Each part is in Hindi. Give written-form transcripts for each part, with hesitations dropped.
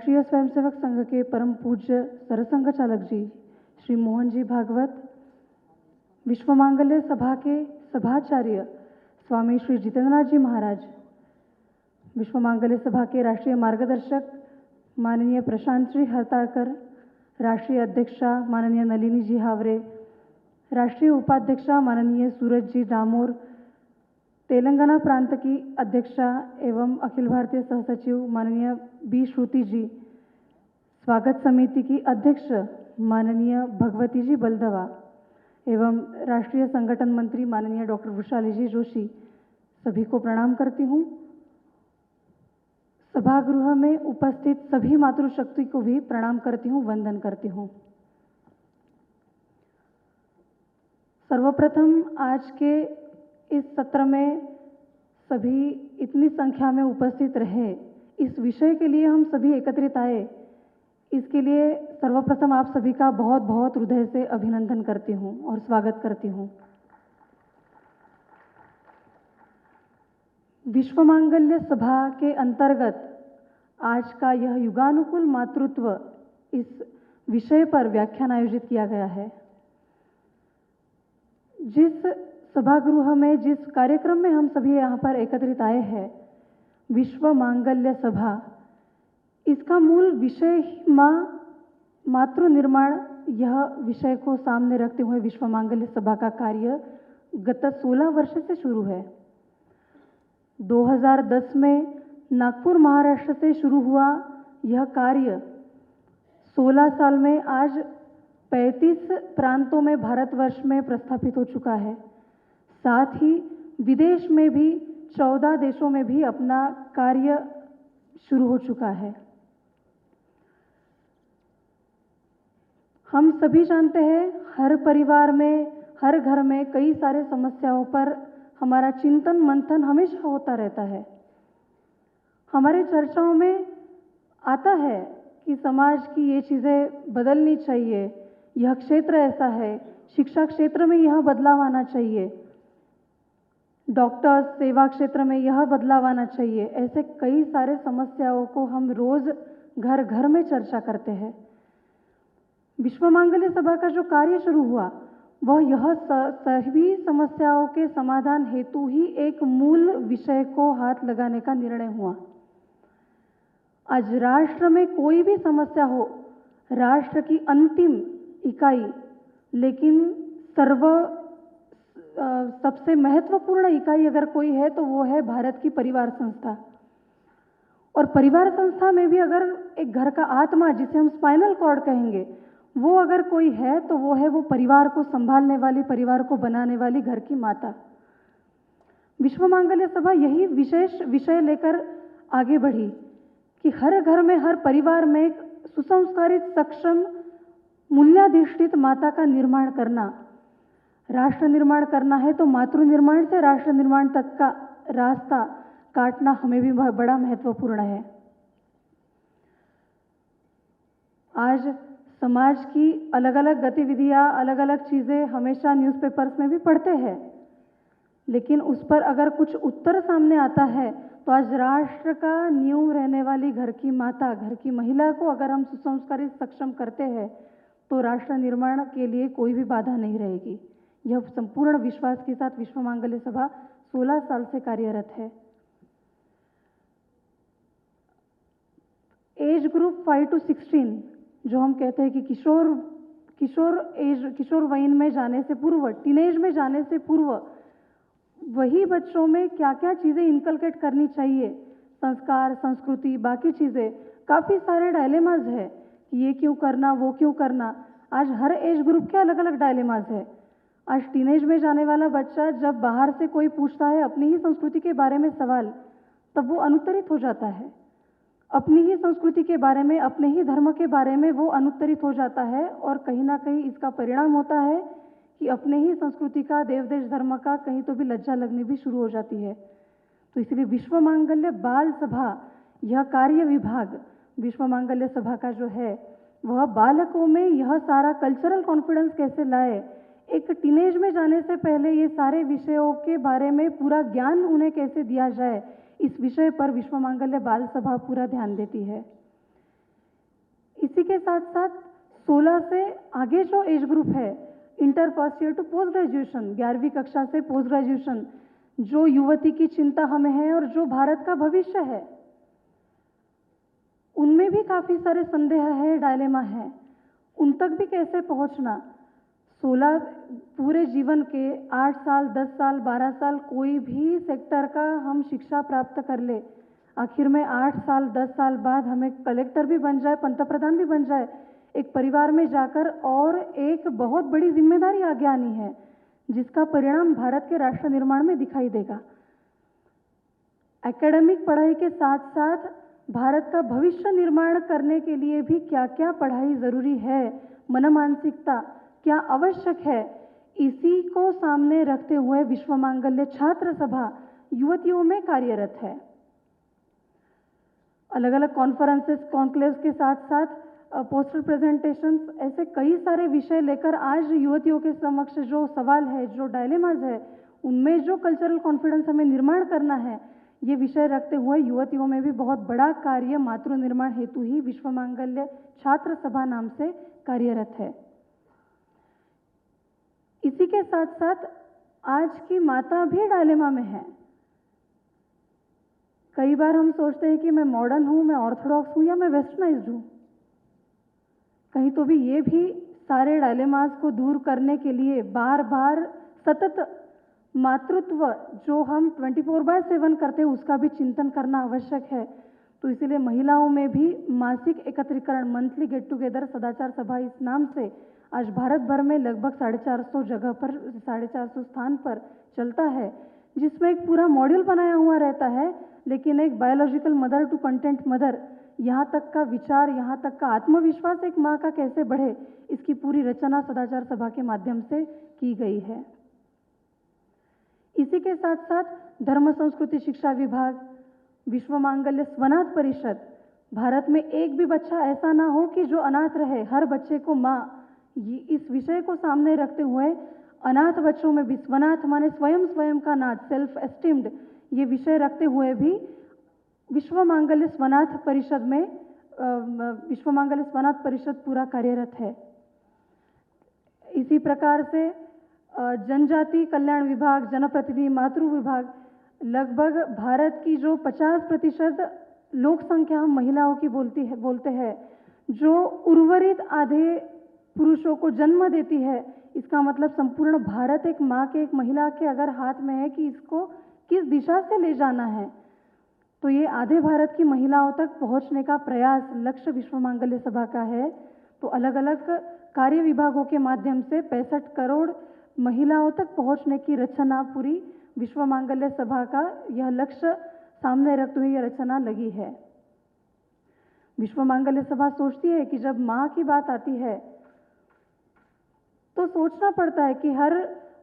राष्ट्रीय स्वयंसेवक संघ के परम पूज्य सरसंघ चालक जी श्री मोहन जी भागवत, विश्व मांगल्य सभा के सभाचार्य स्वामी श्री जितेंद्रनाथ जी महाराज, विश्व मांगल्य सभा के राष्ट्रीय मार्गदर्शक माननीय प्रशांत श्री हरताड़कर, राष्ट्रीय अध्यक्षा माननीय नलिनी जी हावरे, राष्ट्रीय उपाध्यक्षा माननीय सूरज जी डामोर, तेलंगाना प्रांत की अध्यक्षा एवं अखिल भारतीय सहसचिव माननीय बी श्रुति जी, स्वागत समिति की अध्यक्ष माननीय भगवती जी बलदवा एवं राष्ट्रीय संगठन मंत्री माननीय डॉक्टर वृषाली जी जोशी, सभी को प्रणाम करती हूँ। सभागृह में उपस्थित सभी मातृशक्ति को भी प्रणाम करती हूँ, वंदन करती हूँ। सर्वप्रथम आज के इस सत्र में सभी इतनी संख्या में उपस्थित रहे, इस विषय के लिए हम सभी एकत्रित आए, इसके लिए सर्वप्रथम आप सभी का बहुत बहुत हृदय से अभिनंदन करती हूँ और स्वागत करती हूँ। विश्व मांगल्य सभा के अंतर्गत आज का यह युगानुकूल मातृत्व इस विषय पर व्याख्यान आयोजित किया गया है। जिस सभागृह में, जिस कार्यक्रम में हम सभी यहाँ पर एकत्रित आए हैं, विश्व मांगल्य सभा, इसका मूल विषय मातृ निर्माण, यह विषय को सामने रखते हुए विश्व मांगल्य सभा का कार्य गत 16 वर्ष से शुरू है। 2010 में नागपुर महाराष्ट्र से शुरू हुआ यह कार्य 16 साल में आज 35 प्रांतों में भारतवर्ष में प्रस्थापित हो चुका है। साथ ही विदेश में भी 14 देशों में भी अपना कार्य शुरू हो चुका है। हम सभी जानते हैं, हर परिवार में, हर घर में कई सारे समस्याओं पर हमारा चिंतन मंथन हमेशा होता रहता है। हमारे चर्चाओं में आता है कि समाज की ये चीज़ें बदलनी चाहिए, यह क्षेत्र ऐसा है, शिक्षा क्षेत्र में यह बदलाव आना चाहिए, डॉक्टर्स सेवा क्षेत्र में यह बदलाव आना चाहिए। ऐसे कई सारे समस्याओं को हम रोज घर घर में चर्चा करते हैं। विश्व मांगल्य सभा का जो कार्य शुरू हुआ, वह यह सभी समस्याओं के समाधान हेतु ही एक मूल विषय को हाथ लगाने का निर्णय हुआ। आज राष्ट्र में कोई भी समस्या हो, राष्ट्र की अंतिम इकाई, लेकिन सबसे महत्वपूर्ण इकाई अगर कोई है तो वो है भारत की परिवार संस्था। और परिवार संस्था में भी अगर एक घर का आत्मा, जिसे हम स्पाइनल कॉर्ड कहेंगे, वो अगर कोई है तो वो है वो परिवार को संभालने वाली, परिवार को बनाने वाली घर की माता। विश्व मांगल्य सभा यही विशेष विषय लेकर आगे बढ़ी कि हर घर में, हर परिवार में एक सुसंस्कारित, सक्षम, मूल्याधिष्ठित माता का निर्माण करना। राष्ट्र निर्माण करना है तो मातृ निर्माण से राष्ट्र निर्माण तक का रास्ता काटना हमें भी बड़ा महत्वपूर्ण है। आज समाज की अलग अलग गतिविधियां, अलग अलग चीज़ें हमेशा न्यूज़पेपर्स में भी पढ़ते हैं, लेकिन उस पर अगर कुछ उत्तर सामने आता है तो आज राष्ट्र का नींव रहने वाली घर की माता, घर की महिला को अगर हम सुसंस्कारित, सक्षम करते हैं तो राष्ट्र निर्माण के लिए कोई भी बाधा नहीं रहेगी। यह संपूर्ण विश्वास के साथ विश्व मांगल्य सभा 16 साल से कार्यरत है। एज ग्रुप 5 to 16, जो हम कहते हैं कि किशोर वयन में जाने से पूर्व, टीनेज में जाने से पूर्व, वही बच्चों में क्या क्या चीज़ें इनकलकेट करनी चाहिए, संस्कार, संस्कृति, बाकी चीज़ें, काफ़ी सारे डायलेमाज है कि ये क्यों करना, वो क्यों करना। आज हर एज ग्रुप के अलग अलग डायलेमाज है। आज टीनेज में जाने वाला बच्चा जब बाहर से कोई पूछता है अपनी ही संस्कृति के बारे में सवाल, तब वो अनुत्तरित हो जाता है। अपनी ही संस्कृति के बारे में, अपने ही धर्म के बारे में वो अनुत्तरित हो जाता है, और कहीं ना कहीं इसका परिणाम होता है कि अपने ही संस्कृति का, देव देश धर्म का कहीं तो भी लज्जा लगनी भी शुरू हो जाती है। तो इसलिए विश्व मांगल्य बाल सभा, यह कार्य विभाग विश्व मांगल्य सभा का जो है, वह बालकों में यह सारा कल्चरल कॉन्फिडेंस कैसे लाए, एक टीनेज में जाने से पहले ये सारे विषयों के बारे में पूरा ज्ञान उन्हें कैसे दिया जाए, इस विषय पर विश्व मांगल्य बाल सभा पूरा ध्यान देती है। इसी के साथ साथ 16 से आगे जो एज ग्रुप है, inter first year to post graduation, 11वीं कक्षा से पोस्ट ग्रेजुएशन, जो युवती की चिंता हमें है और जो भारत का भविष्य है, उनमें भी काफ़ी सारे संदेह है, डायलेमा है। उन तक भी कैसे पहुंचना। 16 पूरे जीवन के 8 साल, 10 साल, 12 साल कोई भी सेक्टर का हम शिक्षा प्राप्त कर ले, आखिर में 8 साल, 10 साल बाद हमें कलेक्टर भी बन जाए, पंतप्रधान भी बन जाए, एक परिवार में जाकर और एक बहुत बड़ी जिम्मेदारी आगे आनी है, जिसका परिणाम भारत के राष्ट्र निर्माण में दिखाई देगा। एकेडमिक पढ़ाई के साथ साथ भारत का भविष्य निर्माण करने के लिए भी क्या क्या पढ़ाई जरूरी है, मनमानसिकता क्या आवश्यक है, इसी को सामने रखते हुए विश्व मांगल्य छात्र सभा युवतियों में कार्यरत है। अलग अलग कॉन्फ्रेंसेस, कॉन्क्लेव्स के साथ साथ पोस्टर प्रेजेंटेशंस, ऐसे कई सारे विषय लेकर आज युवतियों के समक्ष जो सवाल है, जो डायलेमाज है, उनमें जो कल्चरल कॉन्फिडेंस हमें निर्माण करना है, ये विषय रखते हुए युवतियों में भी बहुत बड़ा कार्य मातृ निर्माण हेतु ही विश्व मांगल्य छात्र सभा नाम से कार्यरत है। इसी के साथ साथ आज की माता भी डायलेमा में है। कई बार हम सोचते हैं कि मैं मॉडर्न हूं, मैं ऑर्थोडॉक्स हूं या मैं वेस्टर्नाइज्ड हूं। कहीं तो भी ये भी सारे डायलेमास को दूर करने के लिए बार बार सतत मातृत्व जो हम 24/7 करते हैं उसका भी चिंतन करना आवश्यक है। तो इसीलिए महिलाओं में भी मासिक एकत्रीकरण, मंथली गेट टुगेदर सदाचार सभा इस नाम से आज भारत भर में लगभग 450 जगह पर, 450 स्थान पर चलता है, जिसमें एक पूरा मॉड्यूल बनाया हुआ रहता है, लेकिन एक biological mother to content mother, यहाँ तक का विचार, यहाँ तक का आत्मविश्वास एक माँ का कैसे बढ़े, इसकी पूरी रचना सदाचार सभा के माध्यम से की गई है। इसी के साथ साथ धर्म संस्कृति शिक्षा विभाग, विश्व मांगल्य स्वनाथ परिषद, भारत में एक भी बच्चा ऐसा ना हो कि जो अनाथ रहे, हर बच्चे को माँ, इस विषय को सामने रखते हुए अनाथ बच्चों में भी स्वनाथ माने स्वयं का नाथ, सेल्फ एस्टीम्ड, ये विषय रखते हुए भी विश्व मांगल्य स्वनाथ परिषद में विश्व मांगल्य स्वनाथ परिषद पूरा कार्यरत है। इसी प्रकार से जनजाति कल्याण विभाग, जनप्रतिनिधि मातृ विभाग, लगभग भारत की जो 50% लोक संख्या हम महिलाओं की बोलते हैं, जो उर्वरित आधे पुरुषों को जन्म देती है, इसका मतलब संपूर्ण भारत एक माँ के, एक महिला के अगर हाथ में है कि इसको किस दिशा से ले जाना है, तो ये आधे भारत की महिलाओं तक पहुंचने का प्रयास, लक्ष्य विश्व मांगल्य सभा का है। तो अलग अलग कार्य विभागों के माध्यम से 65 करोड़ महिलाओं तक पहुंचने की रचना पूरी विश्व मांगल्य सभा का यह लक्ष्य सामने रखते हुए यह रचना लगी है। विश्व मांगल्य सभा सोचती है कि जब माँ की बात आती है तो सोचना पड़ता है कि हर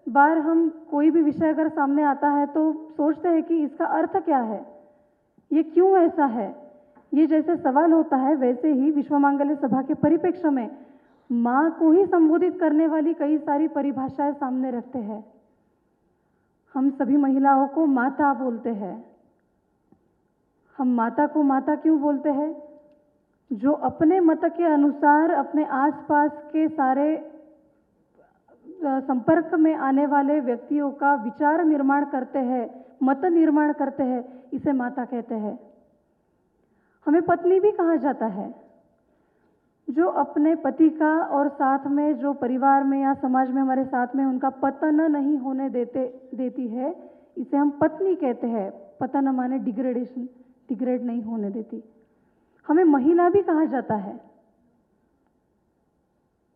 बार हम कोई भी विषय अगर सामने आता है तो सोचते हैं कि इसका अर्थ क्या है, ये क्यों ऐसा है। ये जैसे सवाल होता है वैसे ही विश्व मांगल्य सभा के परिप्रेक्ष्य में माँ को ही संबोधित करने वाली कई सारी परिभाषाएं सामने रखते हैं। हम सभी महिलाओं को माता बोलते हैं। हम माता को माता क्यों बोलते हैं? जो अपने मत के अनुसार अपने आसपास के सारे संपर्क में आने वाले व्यक्तियों का विचार निर्माण करते हैं, मत निर्माण करते हैं, इसे माता कहते हैं। हमें पत्नी भी कहा जाता है। जो अपने पति का और साथ में जो परिवार में या समाज में हमारे साथ में उनका पतन नहीं होने देती है, इसे हम पत्नी कहते हैं। पतन माने डिग्रेडेशन, डिग्रेड नहीं होने देती। हमें महिला भी कहा जाता है।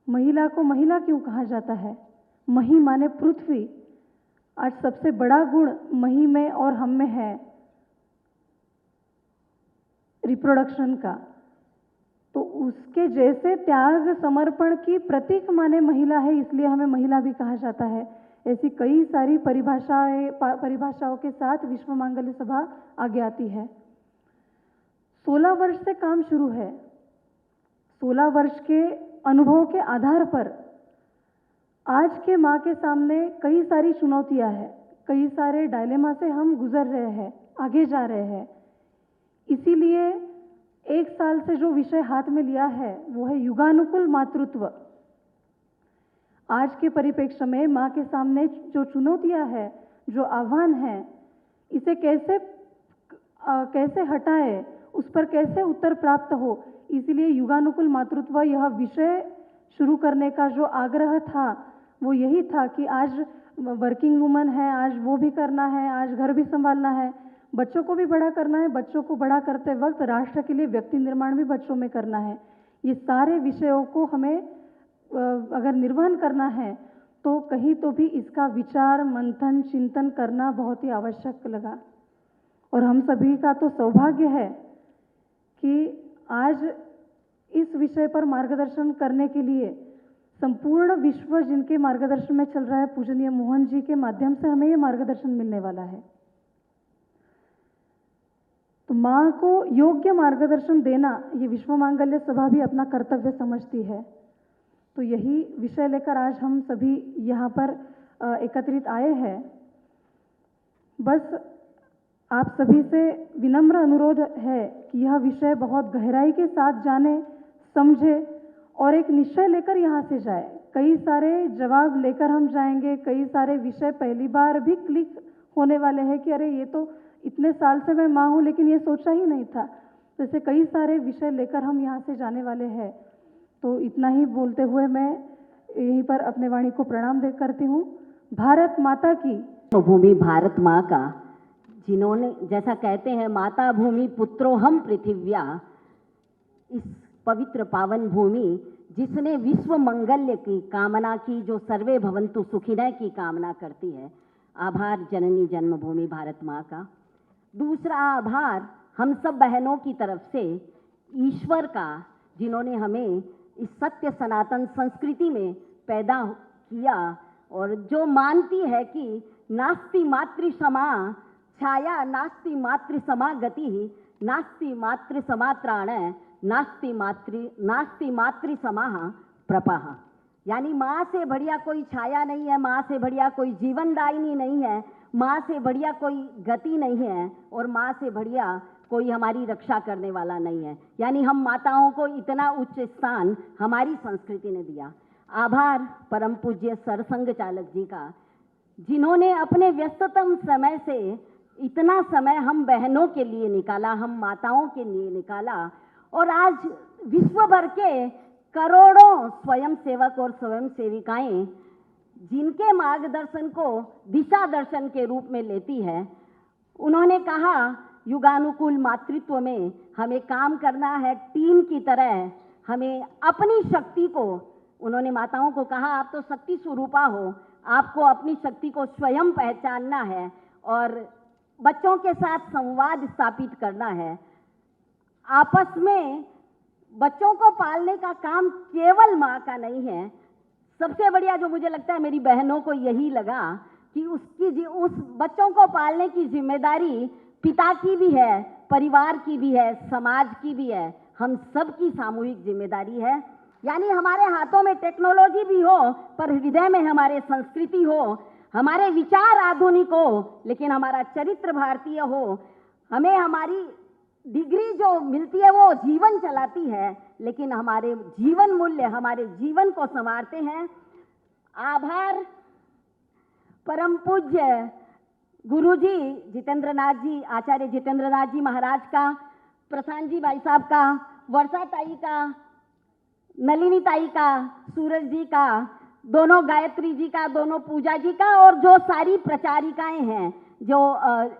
महिला को महिला क्यों कहा जाता है? मही माने पृथ्वी। आज सबसे बड़ा गुण मही में और हम में है रिप्रोडक्शन का, तो उसके जैसे त्याग समर्पण की प्रतीक माने महिला है, इसलिए हमें महिला भी कहा जाता है। ऐसी कई सारी परिभाषाओं के साथ विश्व मांगल्य सभा आगे आती है। 16 वर्ष से काम शुरू है। 16 वर्ष के अनुभव के आधार पर आज के माँ के सामने कई सारी चुनौतियां हैं, कई सारे डायलेमा से हम गुजर रहे हैं, आगे जा रहे हैं। इसीलिए 1 साल से जो विषय हाथ में लिया है वो है युगानुकूल मातृत्व। आज के परिप्रेक्ष्य में माँ के सामने जो चुनौतियाँ है, जो आह्वान है, इसे कैसे हटाए, उस पर कैसे उत्तर प्राप्त हो, इसलिए युगानुकूल मातृत्व यह विषय शुरू करने का जो आग्रह था वो यही था कि आज वर्किंग वुमन है, आज वो भी करना है, आज घर भी संभालना है, बच्चों को भी बड़ा करना है, बच्चों को बड़ा करते वक्त राष्ट्र के लिए व्यक्ति निर्माण भी बच्चों में करना है। ये सारे विषयों को हमें अगर निर्वहन करना है तो कहीं तो भी इसका विचार मंथन चिंतन करना बहुत ही आवश्यक लगा। और हम सभी का तो सौभाग्य है कि आज इस विषय पर मार्गदर्शन करने के लिए संपूर्ण विश्व जिनके मार्गदर्शन में चल रहा है, पूजनीय मोहन जी के माध्यम से हमें ये मार्गदर्शन मिलने वाला है। तो माँ को योग्य मार्गदर्शन देना ये विश्व मांगल्य सभा भी अपना कर्तव्य समझती है। तो यही विषय लेकर आज हम सभी यहाँ पर एकत्रित आए हैं। बस आप सभी से विनम्र अनुरोध है कि यह विषय बहुत गहराई के साथ जाने, समझे और एक निश्चय लेकर यहाँ से जाए। कई सारे जवाब लेकर हम जाएंगे, कई सारे विषय पहली बार भी क्लिक होने वाले हैं कि अरे ये तो इतने साल से मैं माँ हूँ लेकिन ये सोचा ही नहीं था। तो ऐसे कई सारे विषय लेकर हम यहाँ से जाने वाले हैं। तो इतना ही बोलते हुए मैं यहीं पर अपने वाणी को प्रणाम करती हूँ। भारत माता की भूमि, भारत माँ का, जिन्होंने जैसा कहते हैं माता भूमि पुत्रो हम पृथिव्या, इस पवित्र पावन भूमि जिसने विश्व मंगल्य की कामना की, जो सर्वे भवन्तु सुखिनः की कामना करती है, आभार जननी जन्मभूमि भारत माँ का। दूसरा आभार हम सब बहनों की तरफ से ईश्वर का, जिन्होंने हमें इस सत्य सनातन संस्कृति में पैदा किया और जो मानती है कि नास्ति मातृ समा छाया, नास्ति मातृ समा गति, नास्ति मातृ समा त्राण, नास्ति मातृ समाः प्रपः। यानी माँ से बढ़िया कोई छाया नहीं है, माँ से बढ़िया कोई जीवनदायिनी नहीं है, माँ से बढ़िया कोई गति नहीं है और माँ से बढ़िया कोई हमारी रक्षा करने वाला नहीं है। यानी हम माताओं को इतना उच्च स्थान हमारी संस्कृति ने दिया। आभार परम पूज्य सरसंघ चालक जी का, जिन्होंने अपने व्यस्ततम समय से इतना समय हम बहनों के लिए निकाला, हम माताओं के लिए निकाला और आज विश्व भर के करोड़ों स्वयं सेवक और स्वयं सेविकाएं जिनके मार्गदर्शन को दिशा दर्शन के रूप में लेती है, उन्होंने कहा युगानुकूल मातृत्व में हमें काम करना है टीम की तरह। हमें अपनी शक्ति को, उन्होंने माताओं को कहा आप तो शक्ति स्वरूपा हो, आपको अपनी शक्ति को स्वयं पहचानना है और बच्चों के साथ संवाद स्थापित करना है। आपस में बच्चों को पालने का काम केवल माँ का नहीं है। सबसे बढ़िया जो मुझे लगता है मेरी बहनों को यही लगा कि उस बच्चों को पालने की जिम्मेदारी पिता की भी है, परिवार की भी है, समाज की भी है, हम सब की सामूहिक जिम्मेदारी है। यानी हमारे हाथों में टेक्नोलॉजी भी हो पर हृदय में हमारे संस्कृति हो, हमारे विचार आधुनिक हो लेकिन हमारा चरित्र भारतीय हो, हमें हमारी डिग्री जो मिलती है वो जीवन चलाती है लेकिन हमारे जीवन मूल्य हमारे जीवन को संवारते हैं। आभार परम पूज्य गुरुजी जितेंद्रनाथ जी, आचार्य जितेंद्रनाथ जी महाराज का, प्रशांत जी भाई साहब का, वर्षा ताई का, नलिनी ताई का, सूरज जी का, दोनों गायत्री जी का, दोनों पूजा जी का और जो सारी प्रचारिकाएं हैं जो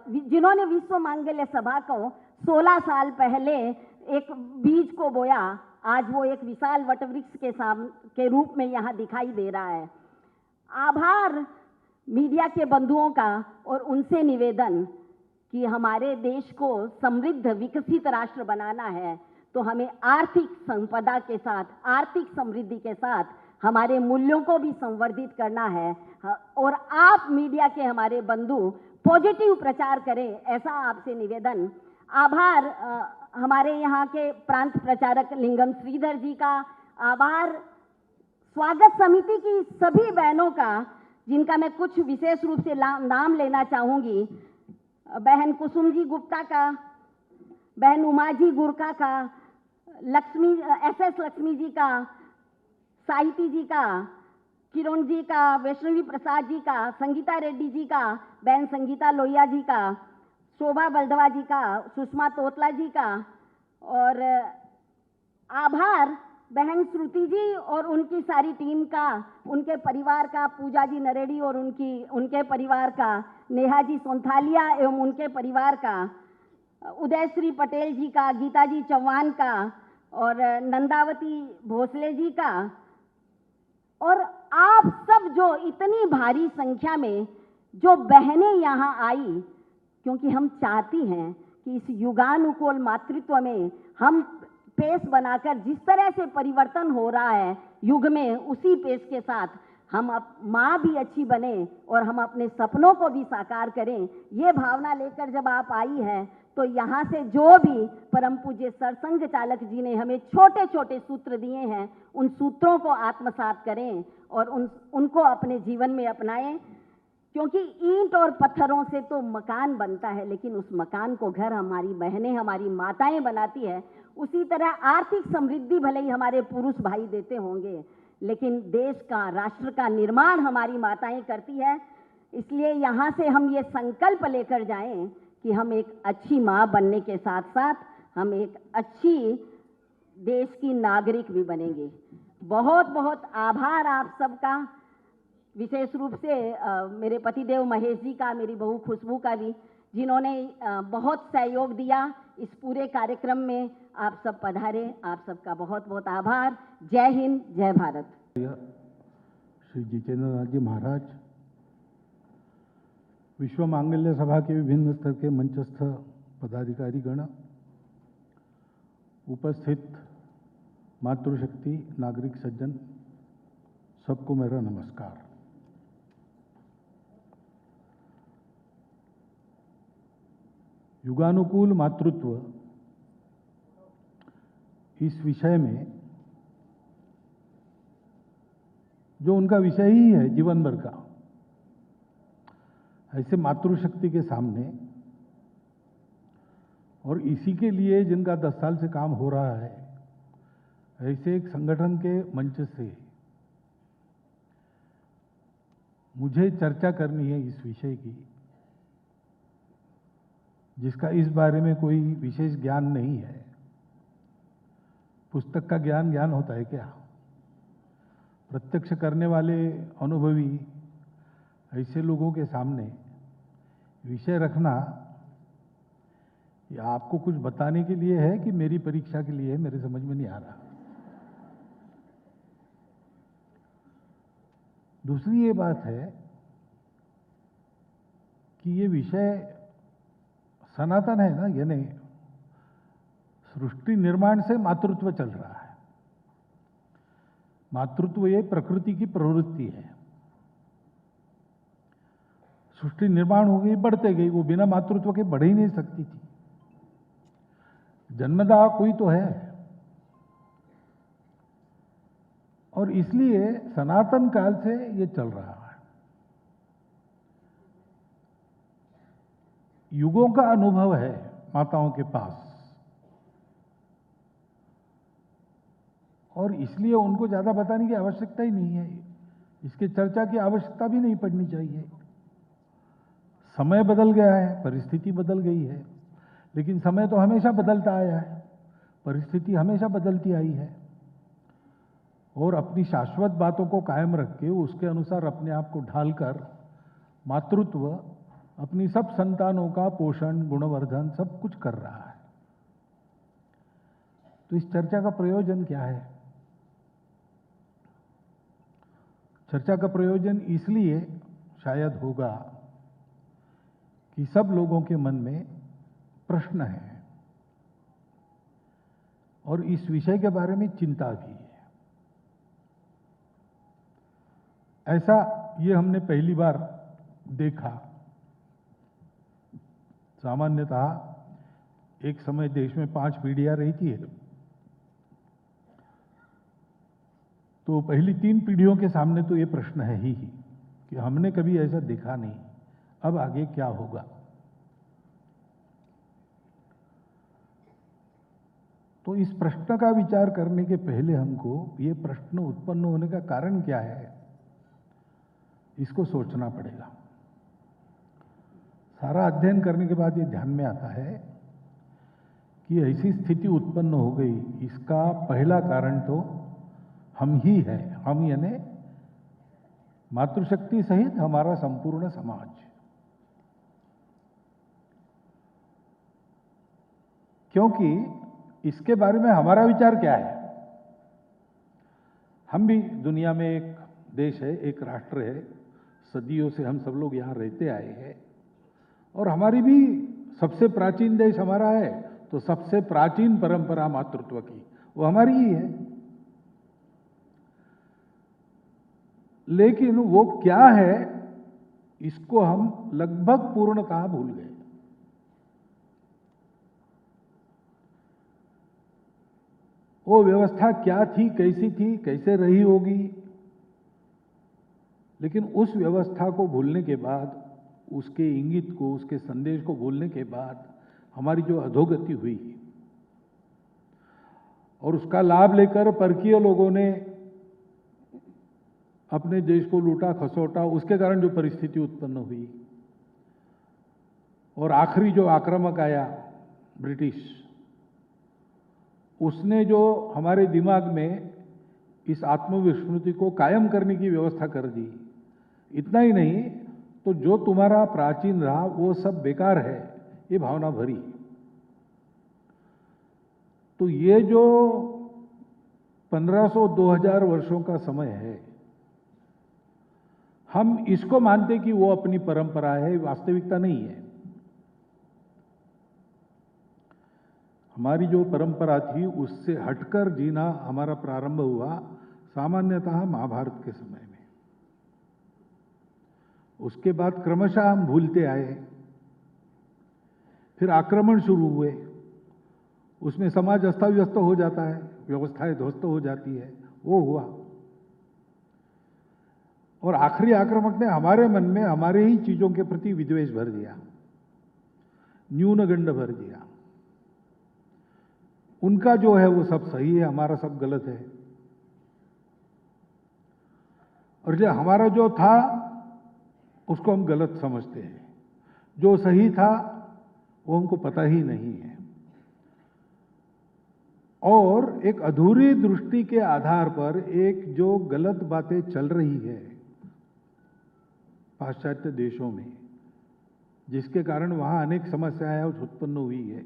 जिन्होंने विश्व मांगल्य सभा को 16 साल पहले एक बीज को बोया, आज वो एक विशाल वटवृक्ष के रूप में यहाँ दिखाई दे रहा है। आभार मीडिया के बंधुओं का और उनसे निवेदन कि हमारे देश को समृद्ध विकसित राष्ट्र बनाना है तो हमें आर्थिक संपदा के साथ, आर्थिक समृद्धि के साथ हमारे मूल्यों को भी संवर्धित करना है और आप मीडिया के हमारे बंधु पॉजिटिव प्रचार करें, ऐसा आपसे निवेदन। आभार हमारे यहाँ के प्रांत प्रचारक लिंगम श्रीधर जी का, आभार स्वागत समिति की सभी बहनों का जिनका मैं कुछ विशेष रूप से नाम लेना चाहूँगी। बहन कुसुम जी गुप्ता का, बहन उमा जी गुरका का, लक्ष्मी SS लक्ष्मी जी का, साहिती जी का, किरण जी का, वैष्णवी प्रसाद जी का, संगीता रेड्डी जी का, बहन संगीता लोहिया जी का, शोभा बल्दवा जी का, सुषमा तोतला जी का, और आभार बहन श्रुति जी और उनकी सारी टीम का, उनके परिवार का, पूजा जी नरेडी और उनके परिवार का, नेहा जी सोंथालिया एवं उनके परिवार का, उदय श्री पटेल जी का, गीता जी चौहान का, और नंदावती भोसले जी का, और आप सब जो इतनी भारी संख्या में जो बहनें यहाँ आई, क्योंकि हम चाहती हैं कि इस युगानुकूल मातृत्व में हम पेस बनाकर जिस तरह से परिवर्तन हो रहा है युग में, उसी पेस के साथ हम माँ भी अच्छी बने और हम अपने सपनों को भी साकार करें। ये भावना लेकर जब आप आई हैं तो यहाँ से जो भी परम पूज्य सरसंघ चालक जी ने हमें छोटे छोटे सूत्र दिए हैं, उन सूत्रों को आत्मसात करें और उनको अपने जीवन में अपनाएं, क्योंकि ईंट और पत्थरों से तो मकान बनता है, लेकिन उस मकान को घर हमारी बहनें, हमारी माताएं बनाती है। उसी तरह आर्थिक समृद्धि भले ही हमारे पुरुष भाई देते होंगे, लेकिन देश का, राष्ट्र का निर्माण हमारी माताएं करती है। इसलिए यहाँ से हम ये संकल्प लेकर जाएं कि हम एक अच्छी माँ बनने के साथ साथ हम एक अच्छी देश की नागरिक भी बनेंगे। बहुत बहुत आभार आप सबका, विशेष रूप से मेरे पतिदेव महेश जी का, मेरी बहू खुशबू का भी, जिन्होंने बहुत सहयोग दिया इस पूरे कार्यक्रम में। आप सब पधारे, आप सबका बहुत बहुत आभार। जय हिंद, जय भारत। श्री जितेंद्रनाथ जी महाराज, विश्व मांगल्य सभा के विभिन्न स्तर के मंचस्थ पदाधिकारी गण, उपस्थित मातृशक्ति, नागरिक सज्जन, सबको मेरा नमस्कार। युगानुकूल मातृत्व, इस विषय में जो उनका विषय ही है जीवन भर का, ऐसे मातृशक्ति के सामने और इसी के लिए जिनका 10 साल से काम हो रहा है, ऐसे एक संगठन के मंच से मुझे चर्चा करनी है इस विषय की, जिसका इस बारे में कोई विशेष ज्ञान नहीं है। पुस्तक का ज्ञान ज्ञान होता है क्या? प्रत्यक्ष करने वाले अनुभवी ऐसे लोगों के सामने विषय रखना, ये आपको कुछ बताने के लिए है कि मेरी परीक्षा के लिए है, मेरे समझ में नहीं आ रहा। दूसरी ये बात है कि ये विषय सनातन है ना, यानी सृष्टि निर्माण से मातृत्व चल रहा है। मातृत्व ये प्रकृति की प्रवृत्ति है। सृष्टि निर्माण हो गई, बढ़ते गई, वो बिना मातृत्व के बढ़ ही नहीं सकती थी। जन्मदाता कोई तो है, और इसलिए सनातन काल से ये चल रहा है। युगों का अनुभव है माताओं के पास, और इसलिए उनको ज्यादा बताने की आवश्यकता ही नहीं है। इसके चर्चा की आवश्यकता भी नहीं पड़नी चाहिए। समय बदल गया है, परिस्थिति बदल गई है, लेकिन समय तो हमेशा बदलता आया है, परिस्थिति हमेशा बदलती आई है, और अपनी शाश्वत बातों को कायम रख के उसके अनुसार अपने आप को ढालकर मातृत्व अपनी सब संतानों का पोषण, गुणवर्धन सब कुछ कर रहा है। तो इस चर्चा का प्रयोजन क्या है? चर्चा का प्रयोजन इसलिए शायद होगा कि सब लोगों के मन में प्रश्न है और इस विषय के बारे में चिंता भी है। ऐसा ये हमने पहली बार देखा। सामान्यतः एक समय देश में 5 पीढ़ियां रहती है, तो पहली 3 पीढ़ियों के सामने तो ये प्रश्न है ही कि हमने कभी ऐसा देखा नहीं, अब आगे क्या होगा। तो इस प्रश्न का विचार करने के पहले हमको ये प्रश्न उत्पन्न होने का कारण क्या है, इसको सोचना पड़ेगा। सारा अध्ययन करने के बाद ये ध्यान में आता है कि ऐसी स्थिति उत्पन्न हो गई, इसका पहला कारण तो हम ही है। हम यानी मातृशक्ति सहित हमारा संपूर्ण समाज। क्योंकि इसके बारे में हमारा विचार क्या है? हम भी दुनिया में एक देश है, एक राष्ट्र है, सदियों से हम सब लोग यहाँ रहते आए हैं, और हमारी भी सबसे प्राचीन देश हमारा है, तो सबसे प्राचीन परंपरा मातृत्व की वो हमारी ही है। लेकिन वो क्या है, इसको हम लगभग पूर्णतः भूल गए। वो व्यवस्था क्या थी, कैसी थी, कैसे रही होगी, लेकिन उस व्यवस्था को भूलने के बाद, उसके इंगित को, उसके संदेश को भूलने के बाद हमारी जो अधोगति हुई और उसका लाभ लेकर परकीय लोगों ने अपने देश को लूटा खसोटा, उसके कारण जो परिस्थिति उत्पन्न हुई, और आखिरी जो आक्रामक आया ब्रिटिश, उसने जो हमारे दिमाग में इस आत्मविस्मृति को कायम करने की व्यवस्था कर दी। इतना ही नहीं, तो जो तुम्हारा प्राचीन रहा वो सब बेकार है, ये भावना भरी। तो ये जो 1500-2000 वर्षों का समय है, हम इसको मानते कि वो अपनी परंपरा है, वास्तविकता नहीं है। हमारी जो परंपरा थी उससे हटकर जीना हमारा प्रारंभ हुआ सामान्यतः महाभारत के समय में। उसके बाद क्रमशः हम भूलते आए, फिर आक्रमण शुरू हुए, उसमें समाज अस्त-व्यस्त हो जाता है, व्यवस्थाएं ध्वस्त हो जाती है, वो हुआ। और आखिरी आक्रमक ने हमारे मन में हमारे ही चीजों के प्रति विद्वेष भर दिया, न्यूनगंड भर दिया। उनका जो है वो सब सही है, हमारा सब गलत है। और जो हमारा जो था उसको हम गलत समझते हैं, जो सही था वो हमको पता ही नहीं है। और एक अधूरी दृष्टि के आधार पर एक जो गलत बातें चल रही है पाश्चात्य देशों में, जिसके कारण वहां अनेक समस्याएं उत्पन्न हुई है,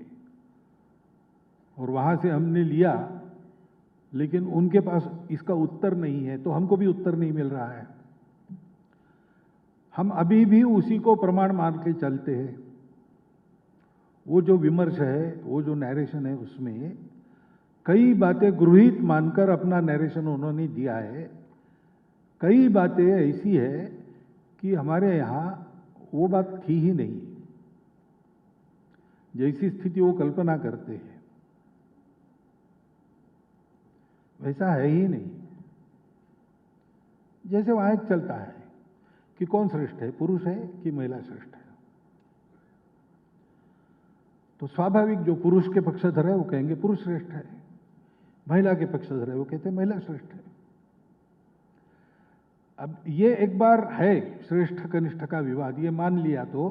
और वहां से हमने लिया, लेकिन उनके पास इसका उत्तर नहीं है, तो हमको भी उत्तर नहीं मिल रहा है। हम अभी भी उसी को प्रमाण मान के चलते हैं। वो जो विमर्श है, वो जो नैरेशन है, उसमें कई बातें गृहीत मानकर अपना नैरेशन उन्होंने दिया है। कई बातें ऐसी है कि हमारे यहाँ वो बात थी ही नहीं, जैसी स्थिति वो कल्पना करते हैं वैसा है ही नहीं। जैसे वहां एक चलता है कि कौन श्रेष्ठ है, पुरुष है कि महिला श्रेष्ठ है, तो स्वाभाविक जो पुरुष के पक्षधर है वो कहेंगे पुरुष श्रेष्ठ है, महिला के पक्षधर है वो कहते हैं महिला श्रेष्ठ है। अब ये एक बार है श्रेष्ठ कनिष्ठ का विवाद, ये मान लिया तो